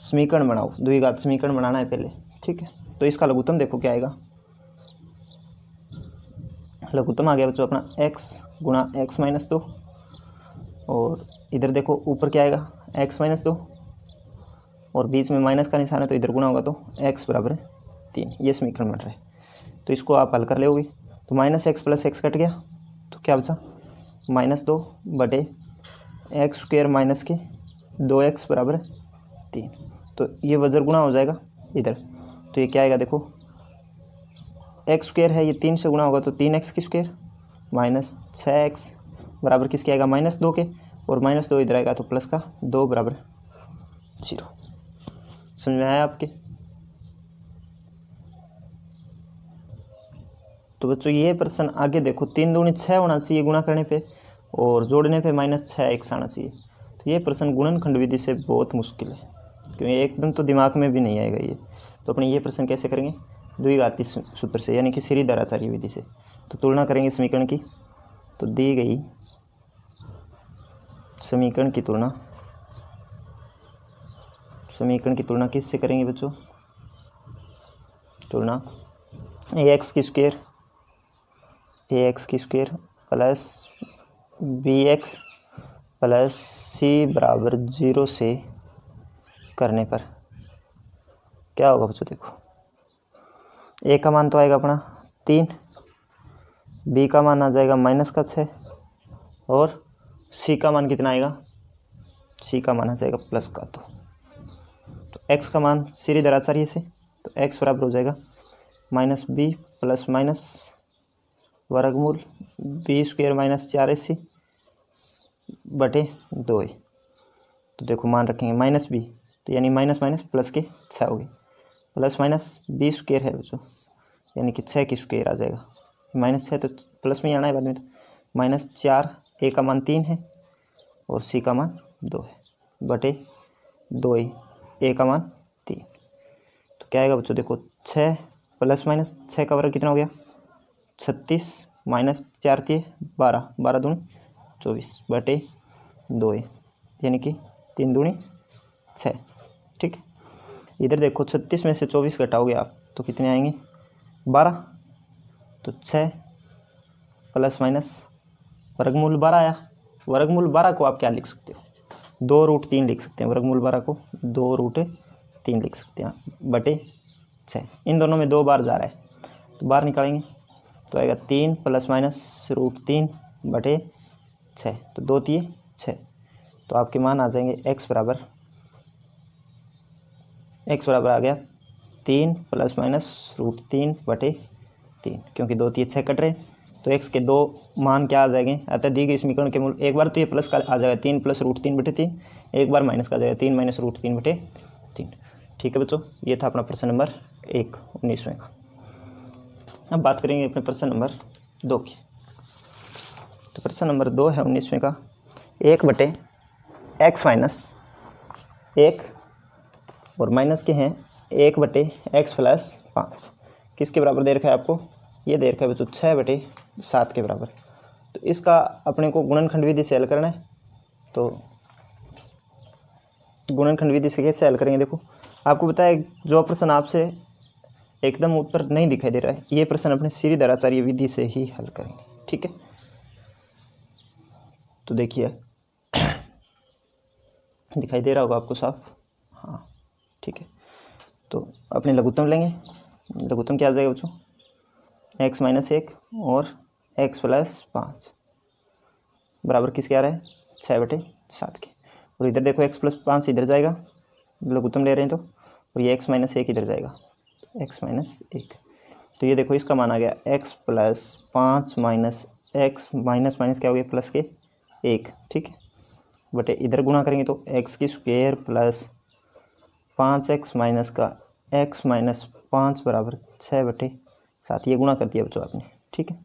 समीकरण बनाओ, द्विघात समीकरण बनाना है पहले। ठीक है, तो इसका लघुत्तम देखो क्या आएगा। लघुत्तम आ गया बच्चों अपना x गुणा x माइनस 2, और इधर देखो ऊपर क्या आएगा x माइनस 2, और बीच में माइनस का निशान है तो इधर गुणा होगा तो x बराबर 3। ये समीकरण बन रहा है, तो इसको आप हल कर लोगे तो minus x plus x cut गया तो क्या बचा -2 बटे एक्स स्क्वायर माइनस के 2x बराबर 3। तो ये वजर गुणा हो जाएगा इधर, तो ये क्या आएगा देखो एक्स स्क्वायर है, ये 3 से गुणा होगा तो 3x की स्क्वायर माइनस 6x बराबर किसके आएगा -2 के, और -2 इधर आएगा तो प्लस का 2 बराबर 0। समझ में आया आपके। तो बच्चों ये प्रश्न आगे देखो 3 दूनी 6 होना चाहिए गुणा करने पे, और जोड़ने पे -6x आना चाहिए। तो ये प्रश्न गुणनखंड विधि से बहुत मुश्किल है, क्योंकि एकदम तो दिमाग में भी नहीं आएगा ये। तो अपने ये प्रश्न कैसे करेंगे द्विघाती सूत्र से, यानी कि श्रीधराचार्य विधि से। तो तुलना करेंगे समीकरण की, तो दी गई समीकरण की तुलना किससे करेंगे बच्चों, तुलना ax की square plus bx plus c बराबर 0 से करने पर क्या होगा बच्चों। देखो a का मान तो आएगा अपना 3, b का मान आ जाएगा -6, और c का मान कितना आएगा, c का मान आ जाएगा प्लस का 2। तो x का मान श्रीधराचार्य से, तो x बराबर हो जाएगा -b प्लस माइनस वर्गमूल b स्क्वायर माइनस 4ac बटे 2a। तो देखो मान रखेंगे -b, तो यानी माइनस माइनस प्लस के 6 हो गए, प्लस माइनस b स्क्वायर है बच्चों, यानी कि 6 की स्क्वायर आ जाएगा, -6 तो प्लस में ही आना है बाद में, तो -4 a का मान 3 है और c का मान 2 है बटे 2a, a का मान 3। तो क्या आएगा बच्चों देखो 6 प्लस माइनस 6 का वर्ग कितना हो गया 36 माइनस 4 × 12, 12 दूनी 24 बटे 2a, यानी कि 3 दूनी 6। ठीक, इधर देखो 36 में से 24 घटाओगे आप तो कितने आएंगे 12, तो 6 प्लस माइनस वर्गमूल 12 आया। वर्गमूल 12 को आप क्या लिख सकते हो 2√3 लिख सकते हैं, वर्गमूल 12 को 2√3 लिख सकते हैं बटे 6। इन दोनों में 2 बार जा रहा है तो बाहर निकालेंगे तो आएगा 3 प्लस माइनस √3 बटे 6, तो 2 3 6। तो आपके मान आ जाएंगे x बराबर आ गया 3 प्लस माइनस √3 बटे 3, क्योंकि 2 3 6 कट रहे, तो x के 2 मान क्या आ जाएंगे, अतः दी गई समीकरण के मूल, एक बार तो ये प्लस का आ जाएगा 3 प्लस √3 बटे 3, एक बार माइनस का आ जाएगा 3 माइनस √3 बटे 3। ठीक है बच्चों, ये था अपना प्रश्न नंबर 1 19वें का। अब बात करेंगे अपने प्रश्न नंबर 2 की। तो प्रश्न नंबर 2 है 19वें का, 1/x माइनस 1 और माइनस के हैं 1/x प्लस 5 किसके बराबर दे रखा है आपको, ये दे रखा है बच्चों 6/7 के बराबर। तो इसका अपने को गुणनखंड विधि से हल करना है। तो गुणनखंड विधि से कैसे हल करेंगे, देखो आपको बताया जो प्रश्न आपसे एकदम उत्तर नहीं दिखाई दे रहा है, ये प्रश्न अपने श्रीधराचार्य विधि से ही हल करेंगे। ठीक है, तो देखिए दिखाई दे रहा होगा आपको साफ, हाँ ठीक है। तो अपने लघुत्तम लेंगे, लघुत्तम क्या आ जाएगा बच्चों x माइनस 1 और x प्लस 5 बराबर किसके आ रहा है 6/7 के, और इधर देखो x प्लस 5 इधर जाएगा, लघुत्तम ले रहे हैं तो, और ये x माइनस 1 इधर जाएगा, x माइनस 1। तो ये देखो इसका मान आ गया x plus 5 minus x minus minus क्या हो गया प्लस के 1। ठीक है, बटे इधर गुणा करेंगे तो x की स्क्वायर प्लस 5x माइनस का x माइनस 5 बराबर 6/7, ये गुणा कर दिया बच्चों आपने। ठीक है,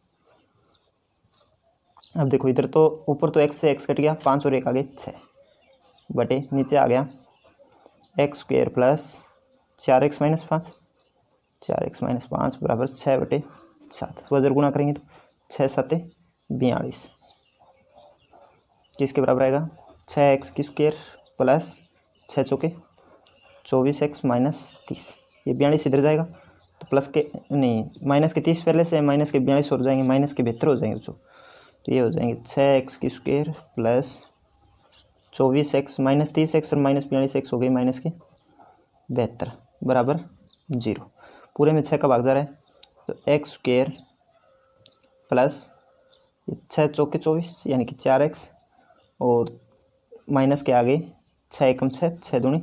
अब देखो इधर तो ऊपर तो x से x कट गया, 5 और 1 आ गए 6 बटे नीचे आ गया x square plus 4x minus 5, 4x minus 5 बराबर 6/7। वजर गुणा करेंगे तो 6×7 = 42, किसके बराबर आएगा 6x² प्लस 6×4 24x माइनस 30। ये 42 इधर जाएगा तो प्लस के नहीं माइनस के 30 पहले से, माइनस के 42 हो जाएंगे, माइनस के 72 हो जाएंगे बच्चों। तो ये हो जाएंगे 6x² plus 24x minus 30x और माइनस 42x हो गई माइनस के 72 बराबर 0। पूरे में 6 का भाग जा रहा है तो x² प्लस 6×4 = 24 यानी कि 4x और माइनस के आगे 6 एकम 6, 6×2 =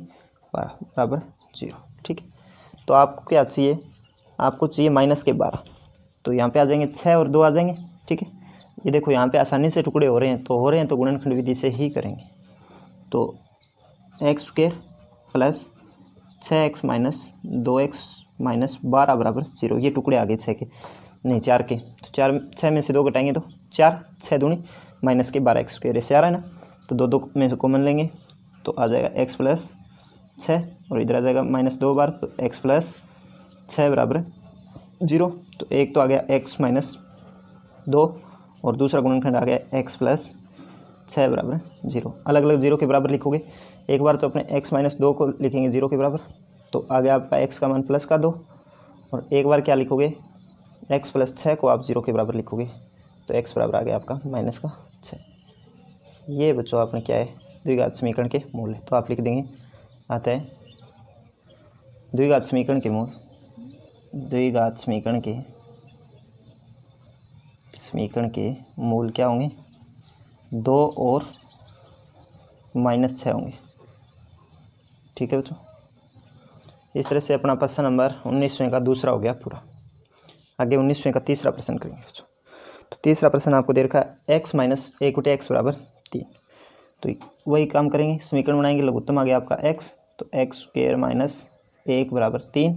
12 बराबर 0। ठीक है, तो आपको क्या चाहिए, आपको चाहिए माइनस के 12। तो यहाँ पे आ जाएंगे 6 और 2 आ जाएंगे। ठीक है, ये देखो यहाँ पे आसानी से टुकड़े हो रहे हैं तो गुणनखंड विधि से ही करेंगे। तो x² plus 6x minus 2x minus 12 बराबर 0। ये टुकड़े आ गए 6 के, नहीं 4 के, तो 6 में से 2 घटाएंगे तो 4, 6×2 माइनस के 12x² ऐसे आ रहा है ना। तो 2 में से कॉमन लेंगे तो आ जाएगा x प्लस 6 और इधर आ जाएगा माइनस 2 बार, तो x प्लस 6 बराबर 0। तो एक तो आ गया x माइनस 2 और दूसरा गुणनखंड आ गया x प्लस 6 बराबर 0। अलग अलग 0 के बराबर लिखोगे, एक बार तो अपने x माइनस 2 को लिखेंगे 0 के बराबर, तो आ गया आपका x का मान प्लस का 2, और एक बार क्या लिखोगे x प्लस 6 को आप 0 के बराबर लिखोगे तो x बराबर आ गया आपका माइनस का 6। ये बच्चों आपने क्या है द्विघात समीकरण के मूल है, तो आप लिख देंगे आता है द्विघात समीकरण के मूल, द्विघात समीकरण के मूल क्या होंगे 2 और -6 होंगे। ठीक है बच्चों, इस तरह से अपना प्रश्न नंबर 19वें का दूसरा हो गया पूरा। आगे 19वें का तीसरा प्रश्न करेंगे बच्चों। तो तीसरा प्रश्न आपको दे रखा है x माइनस 1/x बराबर 3। तो वही काम करेंगे, समीकरण बनाएंगे, लघुत्तम आ गया आपका x, तो x² माइनस 1 बराबर 3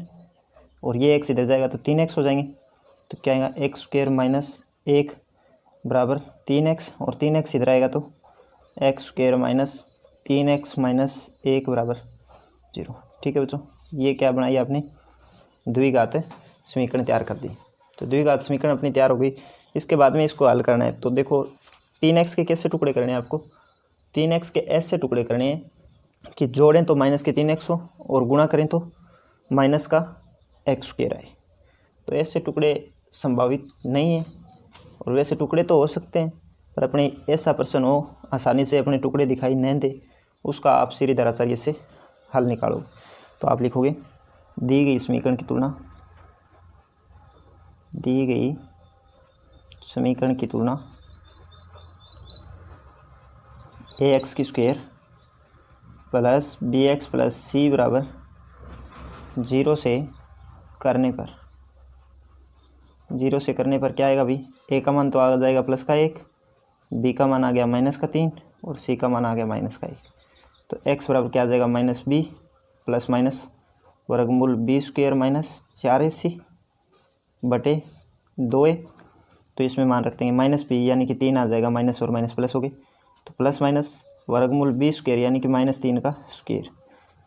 और ये x इधर जाएगा तो 3x हो जाएंगे। तो क्या आएगा x² माइनस 1 बराबर 3x और 3x इधर आएगा तो x² माइनस 3x माइनस 1 बराबर 0। ठीक है बच्चों, ये क्या बनाई आपने द्विघात समीकरण तैयार कर दी। तो द्विघात समीकरण अपनी तैयार हो गई। इसके बाद में इसको हल करना है। तो देखो 3x के कैसे टुकड़े करने हैं आपको, 3x के ऐसे टुकड़े करने हैं कि जोड़ें तो माइनस के 3x हो और गुणा करें तो माइनस का x² आए। तो ऐसे टुकड़े संभावित नहीं है और वैसे टुकड़े तो हो सकते हैं, पर अपने ऐसा प्रश्न हो आसानी से अपने टुकड़े दिखाई नहीं दे, उसका आप श्रीधराचार्य से हल निकालोगे। तो आप लिखोगे दी गई समीकरण की तुलना, दी गई समीकरण की तुलना ax² plus bx plus c बराबर 0 से करने पर, 0 से करने पर क्या आएगा भाई, a का मान तो आ जाएगा प्लस का 1, b का मान आ गया माइनस का 3 और c का मान आ गया माइनस का 1। तो x बराबर क्या आ जाएगा माइनस b प्लस माइनस वर्गमूल b² माइनस 4ac बटे 2a। तो इसमें मान रखते हैं माइनस b यानी कि 3 आ जाएगा, माइनस और माइनस प्लस हो गए, तो प्लस माइनस वर्गमूल b² यानी कि -3 का स्क्वायर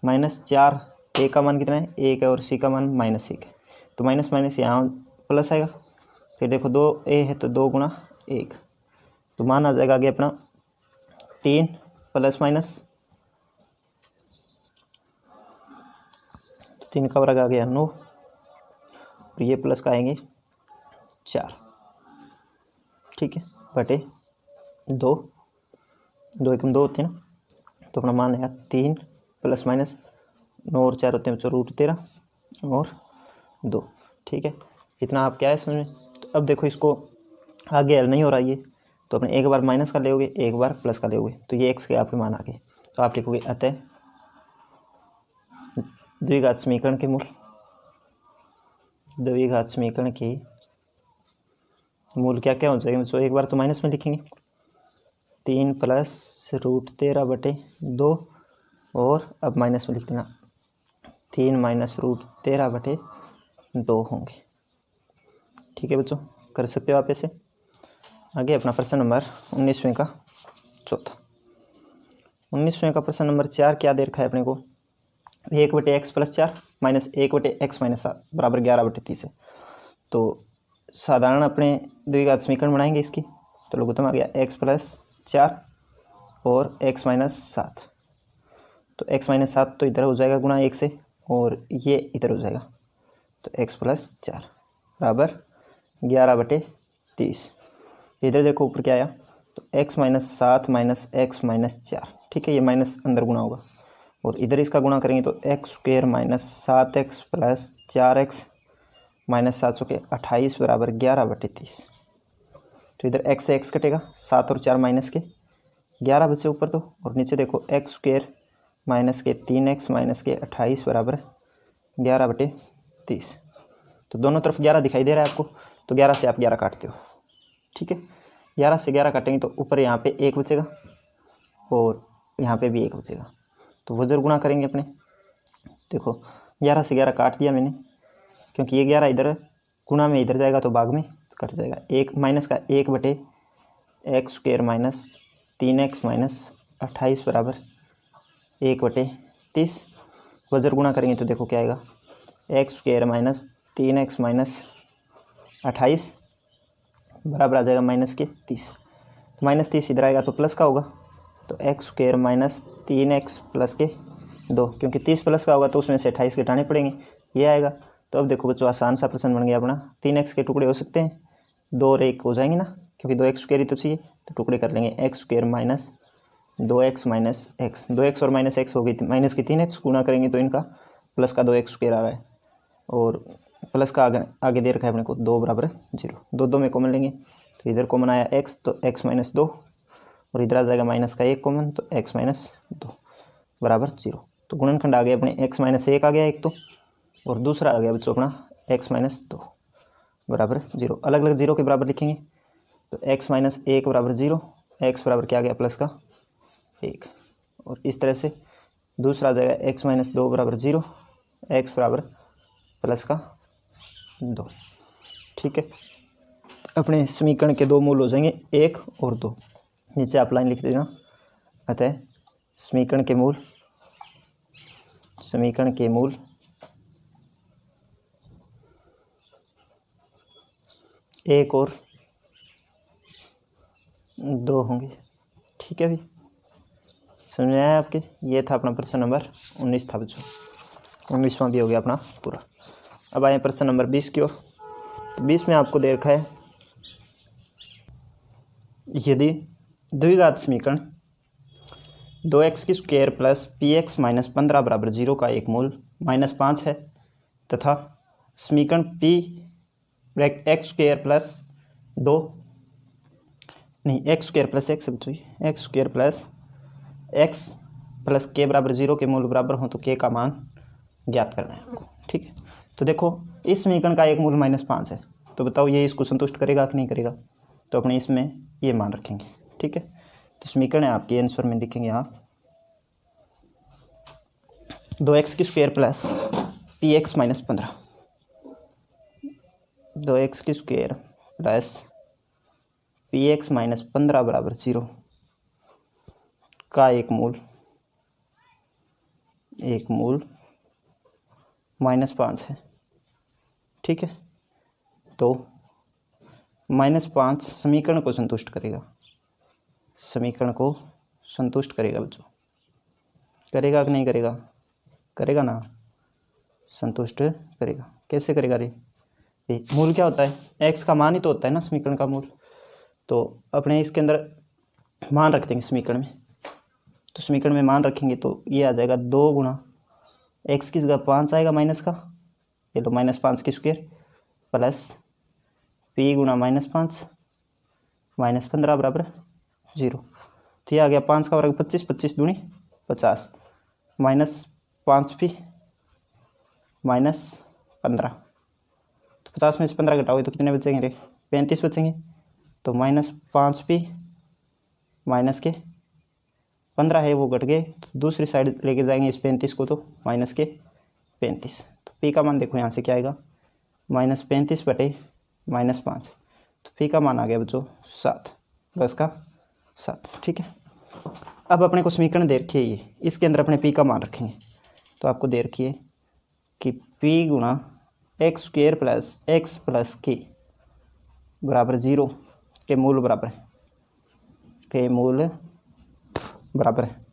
माइनस 4, a का मान कितना है 1 है और c का मान -1 है, तो माइनस माइनस यहाँ प्लस आएगा। फिर देखो 2a है तो 2 गुणा 1, तो मान आ जाएगा आगे अपना 3 प्लस माइनस 3 का वर्ग आ गया 9 और ये प्लस का आएंगे 4। ठीक है, बटे 2, 2 एकम 2 होते हैं ना, तो अपना मान आया 3 प्लस माइनस 9 और 4 होते हैं बच्चों √13 और 2। ठीक है, इतना आप क्या है समझ में। तो अब देखो इसको आगे हल नहीं हो रहा ये, तो अपने एक बार माइनस का लेोगे एक बार प्लस का लेोगे, तो ये x के आपके मान आ गए। तो आप लिखोगे अतः द्विघात समीकरण के मूल, द्विघात समीकरण के मूल क्या क्या हो जाएगा बच्चों, एक बार तो माइनस में लिखेंगे 3 प्लस √13 बटे 2 और अब माइनस में लिख देना 3 माइनस √13 बटे 2 होंगे। ठीक है बच्चों, कर सकते हो आप ऐसे। आगे अपना प्रश्न नंबर 19वें का चौथा, 19वें का प्रश्न नंबर 4 क्या दे रखा है अपने को, 1/x+4 माइनस 1/x-7 बराबर 11/30 है। तो साधारण अपने द्विघात समीकरण बनाएंगे इसकी, तो लघुत्तम आ गया x+4 और x-7। तो x-7 तो इधर हो जाएगा गुणा 1 से, और ये इधर हो जाएगा, तो x+4 बराबर 11/30। इधर देखो ऊपर क्या आया, तो x-7 माइनस x-4, ठीक है, ये माइनस अंदर गुणा होगा, और इधर इसका गुणा करेंगे तो x² minus 7x plus 4x minus 7 के 28 बराबर 11/30। तो इधर x से x कटेगा, 7 और 4 माइनस के 11 बचे ऊपर तो, और नीचे देखो x² माइनस के 3x माइनस के 28 बराबर 11/30। तो दोनों तरफ 11 दिखाई दे रहा है आपको, तो 11 से आप 11 काटते हो, ठीक है। 11 से 11 काटेंगे तो ऊपर यहाँ पे 1 बचेगा और यहाँ पे भी 1 बचेगा, तो वो जरूर गुणा करेंगे अपने। देखो 11 से 11 काट दिया मैंने, क्योंकि ये 11 इधर गुणा में इधर जाएगा तो भाग में तो कट जाएगा। एक माइनस का 1/x² माइनस 3x माइनस 28 बराबर 1/30। वजर गुणा करेंगे तो देखो क्या आएगा, x² माइनस 3x माइनस 28 बराबर आ जाएगा -30। तो -30 इधर आएगा तो प्लस का होगा, तो x² माइनस 3x प्लस के 2, क्योंकि 30 प्लस का होगा तो उसमें से 28 घटाने पड़ेंगे, ये आएगा। तो अब देखो बच्चों आसान सा प्रश्न बन गया अपना। 3x के टुकड़े हो सकते हैं, 2 और 1 हो जाएंगे ना, क्योंकि 2x² ही तो चाहिए, तो टुकड़े कर लेंगे x² minus 2x minus x, 2x और माइनस x हो गई माइनस की 3x, गुणा करेंगे तो इनका प्लस का 2x² आ रहा है, और प्लस का आगे दे रखा है अपने को 2 बराबर 0। 2 में कॉमन लेंगे तो इधर कॉमन आया x, तो x माइनस 2, और इधर आ जाएगा माइनस का 1 कॉमन, तो x माइनस 2 बराबर 0। तो गुणनखंड आ गया अपने x माइनस 1 आ गया एक तो, और दूसरा आ गया बच्चों अपना x माइनस 2 बराबर 0। अलग अलग 0 के बराबर लिखेंगे, तो x माइनस 1 बराबर 0, x बराबर क्या आ गया प्लस का 1, और इस तरह से दूसरा आ जाएगा x माइनस 2 बराबर 0, x बराबर प्लस का 2, ठीक है। अपने समीकरण के 2 मूल हो जाएंगे 1 और 2। नीचे आप लाइन लिख देना, अतः समीकरण के मूल 1 और 2 होंगे, ठीक है भाई, समझ में आया आपके। ये था अपना प्रश्न नंबर 19 था बच्चों, 19वां भी हो गया अपना पूरा। अब आए प्रश्न नंबर 20 की ओर। तो 20 में आपको दे रखा है, यदि द्विघात समीकरण 2x² प्लस px माइनस 15 बराबर 0 का एक मूल -5 है, तथा समीकरण x² प्लस 2 नहीं x² plus x x² plus x plus k बराबर 0 के मूल बराबर हो तो k का मान ज्ञात करना है आपको, ठीक है। तो देखो इस समीकरण का एक मूल -5 है, तो बताओ ये इसको संतुष्ट करेगा कि नहीं करेगा, तो अपने इसमें ये मान रखेंगे, ठीक है। तो समीकरण है आपकी, आंसर में लिखेंगे आप 2x² plus px minus 15, 2x² plus px minus 15 बराबर 0 का एक मूल -5 है, ठीक है। तो -5 समीकरण को संतुष्ट करेगा, बच्चों, करेगा कि नहीं करेगा, करेगा ना, संतुष्ट करेगा। कैसे करेगा रे, मूल क्या होता है, x का मान ही तो होता है ना समीकरण का मूल। तो अपने इसके अंदर मान रख देंगे समीकरण में, तो समीकरण में मान रखेंगे तो ये आ जाएगा 2 गुणा x की जगह 5 आएगा माइनस का, ये लो -5 की स्क्वायर प्लस p गुणा -5 माइनस 15 बराबर 0। तो ये आ गया 5 का वर्ग 25, 25 दूनी 50 माइनस 5p माइनस 15। तो 50 में से 15 घटाओगे तो कितने बचेंगे रे, 35 बचेंगे। तो -5p माइनस के 15 है वो घट गए, तो दूसरी साइड लेके जाएंगे इस 35 को, तो माइनस के 35। तो p का मान देखो यहाँ से क्या आएगा, -35 बटे -5, तो p का मान आ गया बच्चों 7, प्लस का 7, ठीक है। अब अपने को समीकरण दे रखी है ये, इसके अंदर अपने p का मान रखेंगे, तो आपको दे रखी है कि p गुणा x square plus x plus के बराबर 0 के मूल बराबर है, के मूल बराबर है।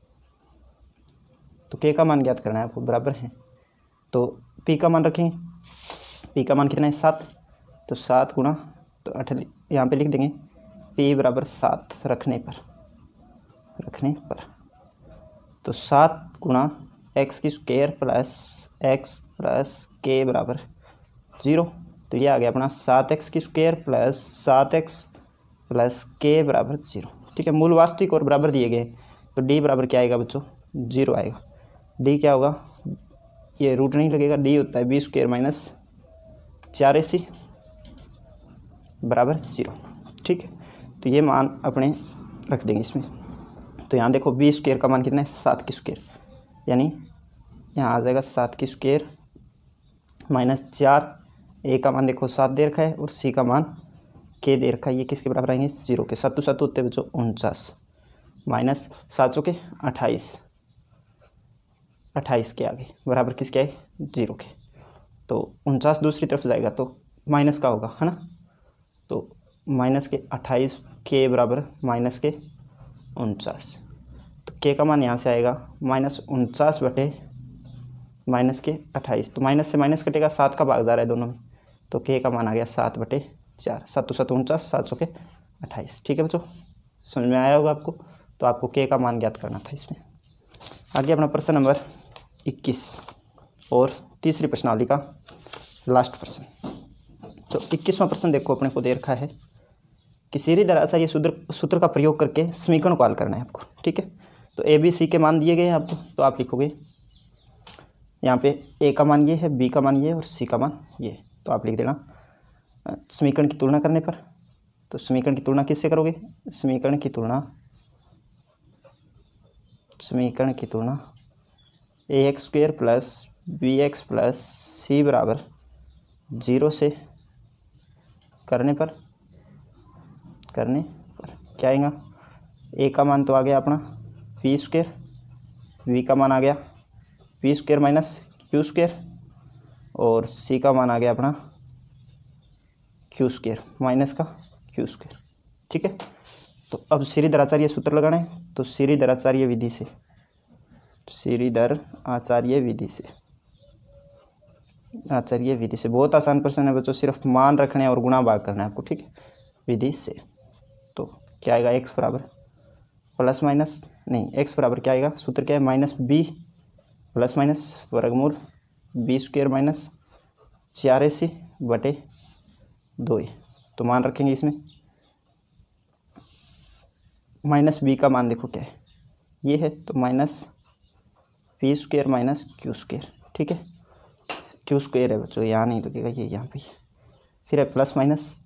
तो के का मान ज्ञात करना है आपको, बराबर है। तो p का मान रखेंगे, p का मान कितना है 7, तो 7 गुणा, तो 8 यहाँ पे लिख देंगे, p बराबर 7 रखने पर तो 7 गुणा एक्स की स्क्वायर प्लस के बराबर 0। तो ये आ गया अपना 7x की स्क्वायर प्लस 7x प्लस के बराबर 0। ठीक है, मूल वास्तविक और बराबर दिए गए, तो d बराबर क्या आएगा बच्चों, 0 आएगा। d क्या होगा, ये रूट नहीं लगेगा, d होता है b स्क्वायर माइनस 4ac बराबर 0। ठीक है, तो ये मान अपने रख देंगे इसमें। तो यहाँ देखो b स्क्वायर का मान कितना है 7 की स्क्वायर, यानी यहाँ आ जाएगा 7 की स्क्वायर माइनस 4, a का मान देखो 7 दे रखा है और c का मान k दे रखा है, ये किसके बराबर आएंगे 0 के। 7 7 होते बच्चों 49 माइनस 7 के 28 के आगे बराबर किसके आए 0 के। तो 49 दूसरी तरफ जाएगा तो माइनस का होगा, है ना। तो माइनस के 28 के बराबर माइनस के 49, तो के का मान यहाँ से आएगा -49 बटे माइनस के 28। तो माइनस से माइनस कटेगा, 7 का भाग जा रहा है दोनों में, तो के का मान आ गया 7/4। 7 7 49, 7 के 28। ठीक है बच्चों, समझ में आया होगा आपको। तो आपको के का मान ज्ञात करना था इसमें। आगे अपना प्रश्न नंबर 21 और तीसरी प्रश्नावली का लास्ट प्रश्न। तो 21वां प्रश्न देखो अपने को दे रखा है कि सीरीधर आचार्य सूत्र का प्रयोग करके समीकरण को हल करना है आपको। ठीक है, तो ए बी सी के मान दिए गए हैं आपको, तो आप लिखोगे यहाँ पे ए का मान ये है, बी का मान ये है और सी का मान ये है। तो आप लिख देना समीकरण की तुलना करने पर। तो समीकरण की तुलना किससे करोगे, समीकरण की तुलना a x square plus b x plus c बराबर 0 से करने पर क्या आएगा, ए का मान तो आ गया अपना पी स्क्वेयर, बी का मान आ गया P square minus Q square और सी का मान आ गया अपना क्यू स्क्वेयर माइनस का क्यू स्क्वेयर। ठीक है, तो अब सीरीधर आचार्य सूत्र लगाना है। तो सीरीधर आचार्य विधि से बहुत आसान प्रश्न है बच्चों, सिर्फ मान रखने और गुणा भाग करना है आपको। ठीक है, विधि से तो क्या आएगा, एक्स बराबर प्लस माइनस नहीं, एक्स बराबर क्या आएगा, सूत्र क्या है माइनस बी प्लस माइनस वर्गमूल बी स्क्वेयर माइनस 4ac बटे 2a। तो मान रखेंगे इसमें, माइनस बी का मान देखो क्या है, ये है, तो minus P square minus Q square. ठीक है, क्यू स्क्वेयर है बच्चों, यहाँ नहीं लगेगा, ये यहाँ पे। फिर है प्लस माइनस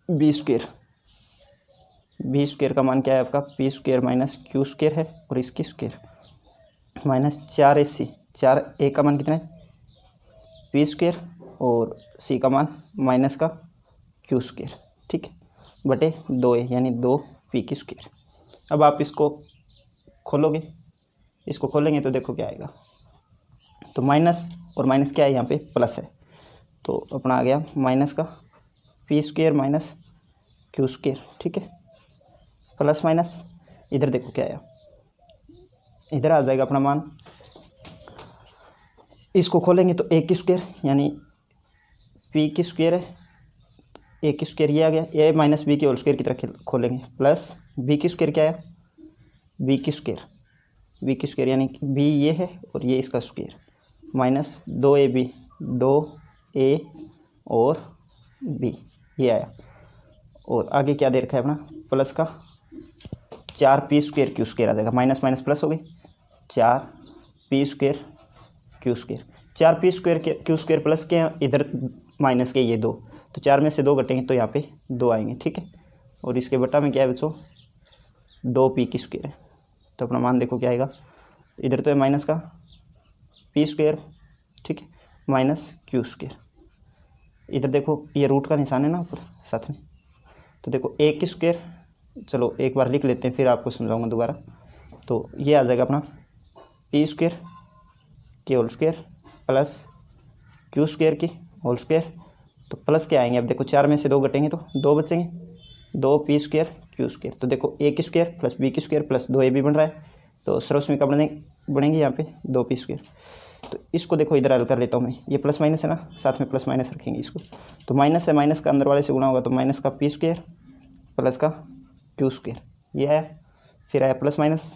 बी स्क्वेयर का मान क्या है आपका, P square minus Q square है और इसकी स्क्वेयर माइनस 4ac। 4a का मान कितना है पी स्क्वेयर और सी का मान माइनस का क्यू स्क्वेयर। ठीक है, बटे 2a यानी 2p की स्क्वेयर। अब आप इसको खोलोगे, इसको खोलेंगे तो देखो क्या आएगा, तो माइनस और माइनस क्या है यहाँ पे प्लस है, तो अपना आ गया माइनस का P square minus Q square. ठीक है, प्लस माइनस इधर देखो क्या आया, इधर आ जाएगा अपना मान, इसको खोलेंगे तो ए की स्क्वायर यानी पी की स्क्वायर है, ए की स्क्वायर ये आ गया, ए माइनस बी की होल स्क्वायर की तरह खोलेंगे, प्लस बी की स्क्वायर क्या है बी की स्क्वायर यानी बी ये है और ये इसका स्क्वायर माइनस 2ab 2a और b ये आया। और आगे क्या दे रखा है अपना प्लस का 4p स्क्वायर क्यू स्क्वायर आ जाएगा, माइनस माइनस प्लस हो गई, 4p square Q square. 4p square Q square plus के इधर माइनस के ये 2, तो 4 में से 2 घटेंगे तो यहाँ पे 2 आएंगे। ठीक है, और इसके बटा में क्या है बच्चों 2p की स्क्वायर है, तो अपना मान देखो क्या आएगा, इधर तो है माइनस का p स्क्वायर, ठीक है, माइनस क्यू स्क्वायर, इधर देखो ये रूट का निशान है ना ऊपर साथ में, तो देखो a की स्क्वायर, चलो एक बार लिख लेते हैं फिर आपको समझाऊंगा दोबारा। तो ये आ जाएगा अपना p स्क्वायर की whole square plus q square की होल स्क्वायर। तो प्लस क्या आएंगे, अब देखो 4 में से 2 घटेंगे तो 2 बचेंगे, 2 पी स्क्वायर क्यू स्क्वायर। तो देखो ए की स्क्वायर प्लस बी की स्क्वायर प्लस 2 ए बी बन रहा है, तो सर्वसमीका बनेंगे यहाँ पे 2 पी स्क्वायर। तो इसको देखो इधर हल कर लेता हूँ मैं, ये प्लस माइनस है ना, साथ में प्लस माइनस रखेंगे इसको। तो माइनस है, माइनस का अंदर वाले से गुणा होगा तो माइनस का पी स्क्वायर प्लस का क्यू स्क्वायर, ये आया। फिर आया प्लस माइनस,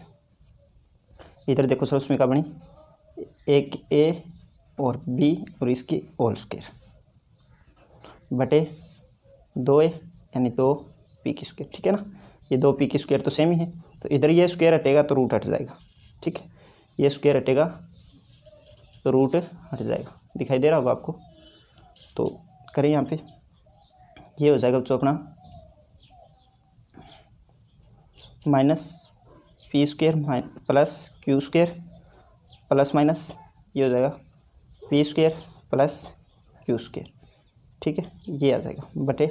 इधर देखो सर्वसमीका बनी, एक ए और बी और इसकी होल स्क्वायर बटे 2 ए यानी 2 पी की स्क्वायर, ठीक है ना। ये 2 पी की स्क्वायर तो सेम ही है, तो इधर ये स्क्वायर हटेगा तो रूट हट जाएगा, ठीक है। ये स्क्वायर हटेगा तो रूट हट जाएगा, दिखाई दे रहा होगा आपको। तो करें यहाँ पे, ये हो जाएगा बच्चों अपना minus P square plus q square plus minus ये हो जाएगा P square plus q square, ठीक है। ये आ जाएगा बटे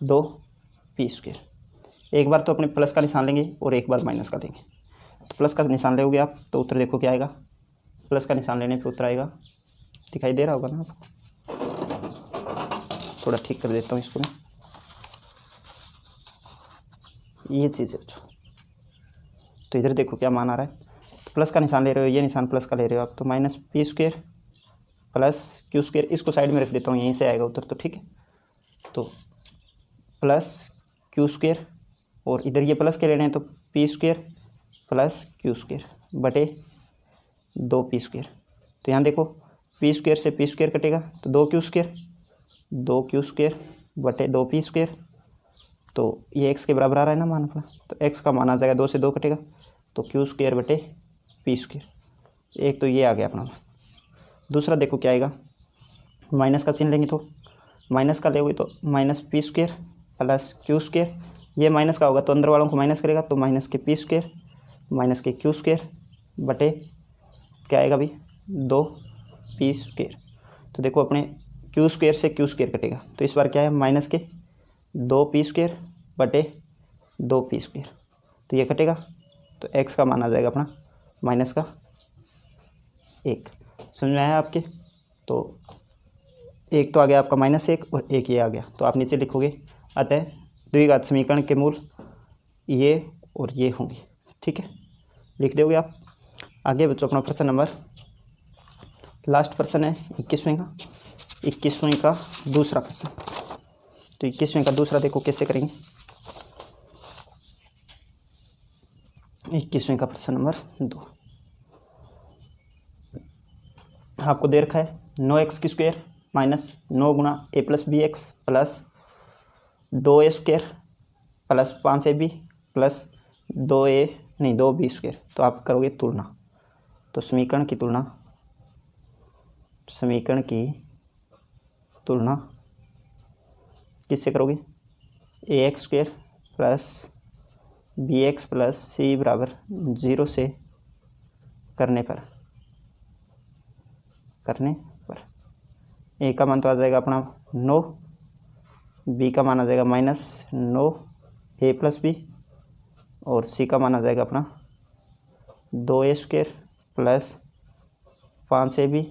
2 पी स्क्वायर। एक बार तो अपने प्लस का निशान लेंगे और एक बार माइनस का लेंगे। तो प्लस का निशान लोगे आप तो उत्तर देखो क्या आएगा, प्लस का निशान लेने पे उत्तर आएगा, दिखाई दे रहा होगा ना आपको। थोड़ा ठीक कर देता हूँ इसको मैं, ये चीज़ है। तो इधर देखो क्या मान आ रहा है, तो प्लस का निशान ले रहे हो, ये निशान प्लस का ले रहे हो आप, तो minus P square plus q square, इसको साइड में रख देता हूँ, यहीं से आएगा उत्तर, तो ठीक है। तो प्लस क्यू स्क्वायर और इधर ये प्लस के ले रहे हैं तो P square plus q square बटे 2 पी स्क्वायर। तो यहाँ देखो पी स्क्वायर से पी स्क्वायर कटेगा तो 2 क्यू स्क्वायर बटे 2 पी स्क्वायर। तो ये एक्स के बराबर आ रहा है ना मान अपना, तो एक्स का मान आ जाएगा 2 से 2 कटेगा तो क्यू स्क्वायर बटे पी स्क्वायर। एक तो ये आ गया अपना। दूसरा देखो क्या आएगा, माइनस का चिन्ह लेंगे तो माइनस का लेंगे तो minus P square plus q square, ये माइनस का होगा तो अंदर वालों को माइनस करेगा तो माइनस के पी स्क्वायर माइनस के क्यू स्क्वायर बटे क्या आएगा भाई 2 पी स्क्वायर। तो देखो अपने क्यू स्क्वायर से क्यू स्क्वायर कटेगा तो इस बार क्या है माइनस के 2 पी स्क्वायर बटे 2 पी स्क्वायर, तो ये कटेगा तो एक्स का मान आ जाएगा अपना माइनस का 1। समझ में आया आपके। तो एक तो आ गया आपका -1 और एक ये आ गया, तो आप नीचे लिखोगे अतः द्विघात समीकरण के मूल ये और ये होंगे, ठीक है, लिख दोगे आप। आगे बच्चों अपना प्रश्न नंबर लास्ट प्रश्न है 21वें का दूसरा प्रश्न। तो 21वें का दूसरा देखो कैसे करेंगे। 21वें का प्रश्न नंबर 2 आपको दे रखा है 9x की स्क्वायर माइनस 9 गुणा a plus b x plus 2a square plus 5ab plus 2b square. तो आप करोगे तुलना, तो समीकरण की तुलना किससे करोगे, a x square plus b x plus c बराबर 0 से करने पर ए का मान तो आ जाएगा अपना 9, बी का मान आ जाएगा -9 ए प्लस बी और सी का मान आ जाएगा अपना 2a square plus 5ab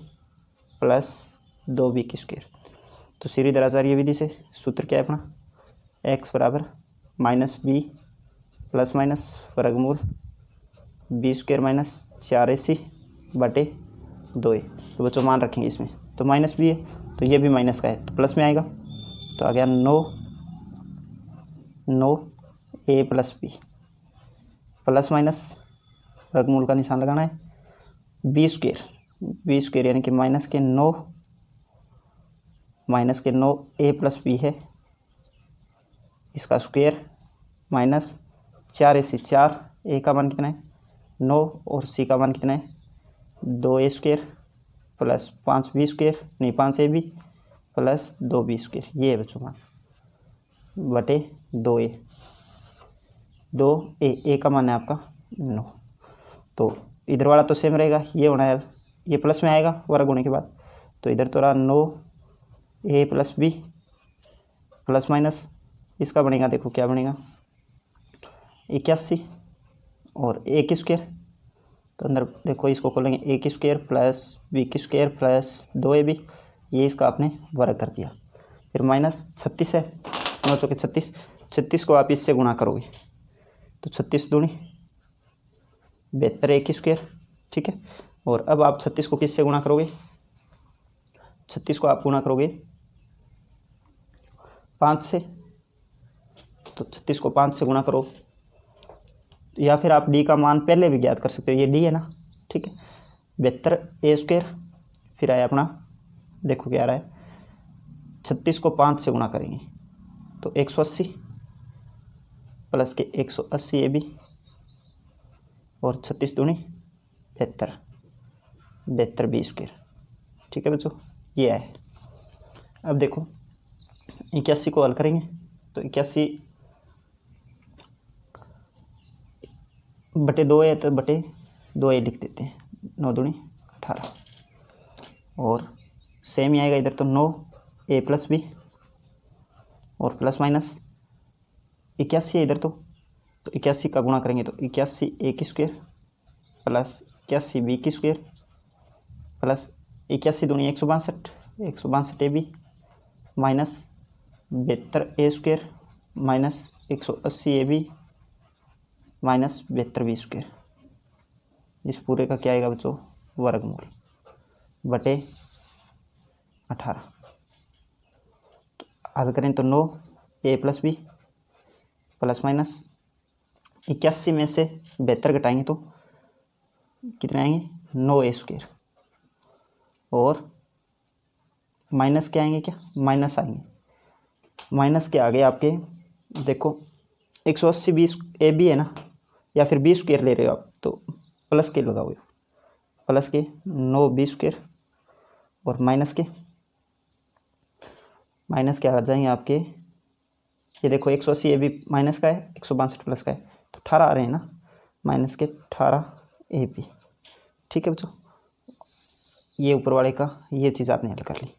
plus 2b की स्क्वायर। तो सीरीधराचार्य विधि से सूत्र क्या है अपना, x बराबर -b प्लस माइनस वर्गमूल बी स्क्वायर माइनस 4ac बटे 2a। तो बच्चों मान रखेंगे इसमें, तो -b है तो ये भी माइनस का है तो प्लस में आएगा, तो आ गया 9 a plus b plus minus वर्गमूल का निशान लगाना है बी स्क्वायर यानी कि माइनस के 9 ए प्लस बी है इसका स्क्वायर माइनस 4ac, 4 ए का मान कितना है 9 और सी का मान कितना है 2a square plus 5b square नहीं 5ab प्लस 2b स्क्वायर, ये है बच्चों मान बटे 2a। ए का मान है आपका 9, तो इधर वाला तो सेम रहेगा, ये होना है ये प्लस में आएगा वर्ग होने के बाद, तो इधर तो रहा 9a plus b plus minus इसका बनेगा, देखो क्या बनेगा 81 और ए की स्क्वायर तो अंदर देखो इसको खोलेंगे ए की स्क्वायर प्लस बी की स्क्वायर प्लस 2ab, ये इसका आपने वर्ग कर दिया। फिर -36 है, 9 चौके 36, 36 को आप इससे गुणा करोगे तो 36 दूनी 72 ए की स्क्वायर, ठीक है। और अब आप 36 को किससे गुणा करोगे, 36 को आप गुणा करोगे 5 से, तो 36 को 5 से गुणा करो, या फिर आप डी का मान पहले भी ज्ञात कर सकते हो, ये डी है ना, ठीक है। 72 ए स्क्वायर, फिर आया अपना, देखो क्या आ रहा है, 36 को 5 से गुणा करेंगे तो 180 प्लस के 180 ए बी, और 36 दूनी 72, 72 बी स्क्वायर, ठीक है बच्चों, ये है। अब देखो 81 को हल करेंगे तो 81 बटे 2 है तो बटे 2a लिख देते हैं, 9 दूनी 18, और सेम ही आएगा इधर, तो 9a प्लस बी और प्लस माइनस 81 है इधर, तो 81 का गुणा करेंगे तो 81 ए की स्क्वायर प्लस 81 बी की स्क्वायर प्लस 81 दूनी 162, 162 a b minus 72 a square minus 180 a b minus 72 b square. इस पूरे का क्या आएगा बच्चों, वर्गमूल बटे 18। तो हल करें तो 9 a plus b plus minus 81 में से 72 घटाएंगे तो कितने आएंगे, 9 ए स्क्वायर, और माइनस क्या आएंगे, क्या माइनस आएंगे, माइनस के आगे आपके देखो 180 बी ए बी है ना, या फिर बी स्क्वायर ले रहे हो आप तो प्लस के लगाओगे, प्लस के 9 बी स्क्वायर, और माइनस के आ जाएंगे आपके, ये देखो 180 ए बी माइनस का है, 162 प्लस का है, तो 18 आ रहे हैं ना, माइनस के 18 ए बी, ठीक है बच्चों। ये ऊपर वाले का ये चीज़ आपने हल कर ली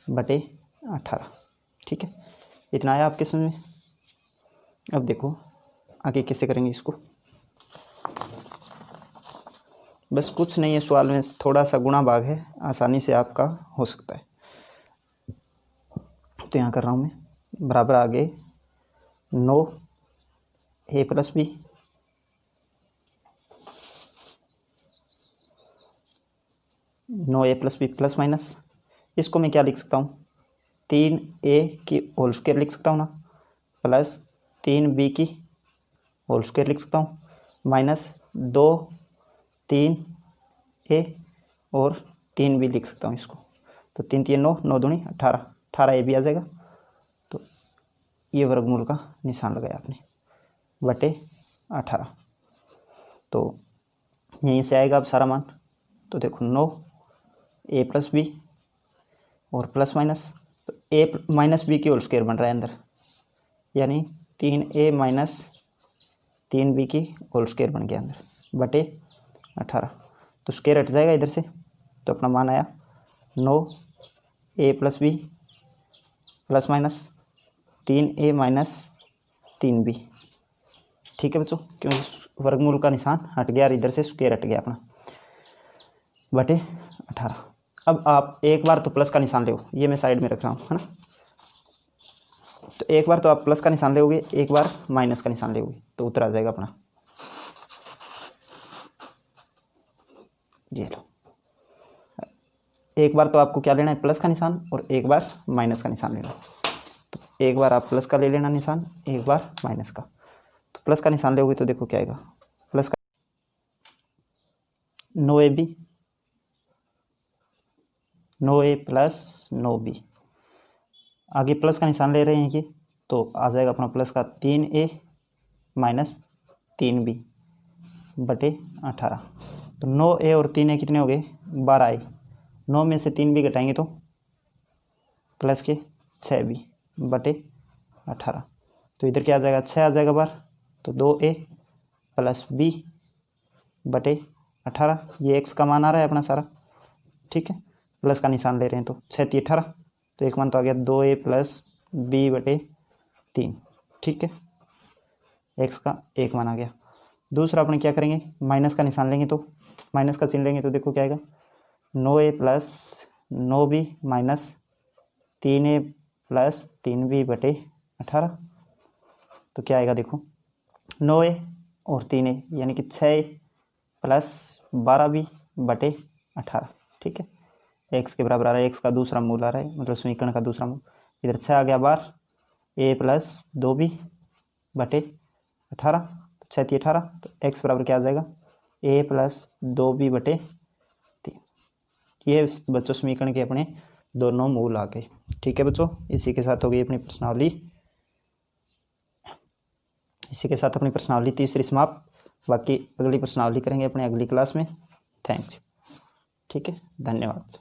बटे 18, ठीक है। इतना आया आपके समझ में। अब देखो आगे कैसे करेंगे इसको, बस कुछ नहीं है, सवाल में थोड़ा सा गुणा भाग है, आसानी से आपका हो सकता है। तो यहाँ कर रहा हूँ मैं, बराबर आगे 9 a plus b plus minus, इसको मैं क्या लिख सकता हूँ, 3a की होल स्क्वायर लिख सकता हूँ ना, प्लस 3b की होल स्क्वायर लिख सकता हूँ, माइनस 2 3a और 3b लिख सकता हूँ इसको, तो 3 3 9, 9 दूनी 18, 18 ए भी आ जाएगा। तो ये वर्गमूल का निशान लगाया आपने बटे 18, तो यहीं से आएगा अब सारा मान। तो देखो 9 ए प्लस बी और प्लस माइनस, तो ए माइनस बी की होल स्क्वायर बन रहा है अंदर, यानी 3a माइनस 3b की होल स्क्वायर बन गया अंदर बटे 18, तो स्क्वायर हट जाएगा इधर से, तो अपना मान आया 9 a plus b plus minus 3a minus 3b, ठीक है बच्चों, क्योंकि वर्गमूल का निशान हट गया और इधर से स्क्वायर हट गया अपना बटे 18। अब आप एक बार तो प्लस का निशान ले, ये मैं साइड में रख रहा हूँ, है ना, तो एक बार तो आप प्लस का निशान लेोगे, एक बार माइनस का निशान लेोगे, तो उत्तर आ जाएगा अपना, ये लो। एक बार तो आपको क्या लेना है, प्लस का निशान, और एक बार माइनस का निशान लेना। तो एक बार आप प्लस का ले लेना निशान, एक बार माइनस का। तो प्लस का निशान लेोगे तो देखो क्या आएगा, प्लस का 9ab 9a प्लस 9b, आगे प्लस का निशान ले रहे हैं कि, तो आ जाएगा अपना प्लस का 3a माइनस 3b बटे 18। तो 9a और 3a कितने हो गए, 12 ए, 9 में से 3b घटाएंगे तो प्लस के 6b बटे 18, तो इधर क्या आ जाएगा, 6 आ जाएगा बार, तो 2a प्लस b बटे 18, ये x का मान आ रहा है अपना सारा, ठीक है, प्लस का निशान ले रहे हैं तो 6 3 18, तो एक मान तो आ गया 2a प्लस b बटे 3, ठीक है, x का एक मान आ गया। दूसरा अपन क्या करेंगे, माइनस का निशान लेंगे तो माइनस का चिन्ह लेंगे तो देखो क्या आएगा, 9a plus 9b minus 3a plus 3b बटे 18। तो क्या आएगा देखो, 9a और 3a यानी कि 6a प्लस 12b बटे 18। ठीक है, x के बराबर आ रहा है, x का दूसरा मूल आ रहा है, मतलब समीकरण का दूसरा मूल। इधर 6 आ गया बार, a प्लस 2b बटे 18, तो 6 × 18, तो x बराबर क्या आ जाएगा, a प्लस 2b बटे 3। ये बच्चों समीकरण के अपने दोनों मूल आ गए। ठीक है बच्चों, इसी के साथ हो गई अपनी प्रश्नावली, इसी के साथ अपनी प्रश्नावली तीसरी समाप्त। बाकी अगली प्रश्नावली करेंगे अपने अगली क्लास में। Thank you. ठीक है, धन्यवाद।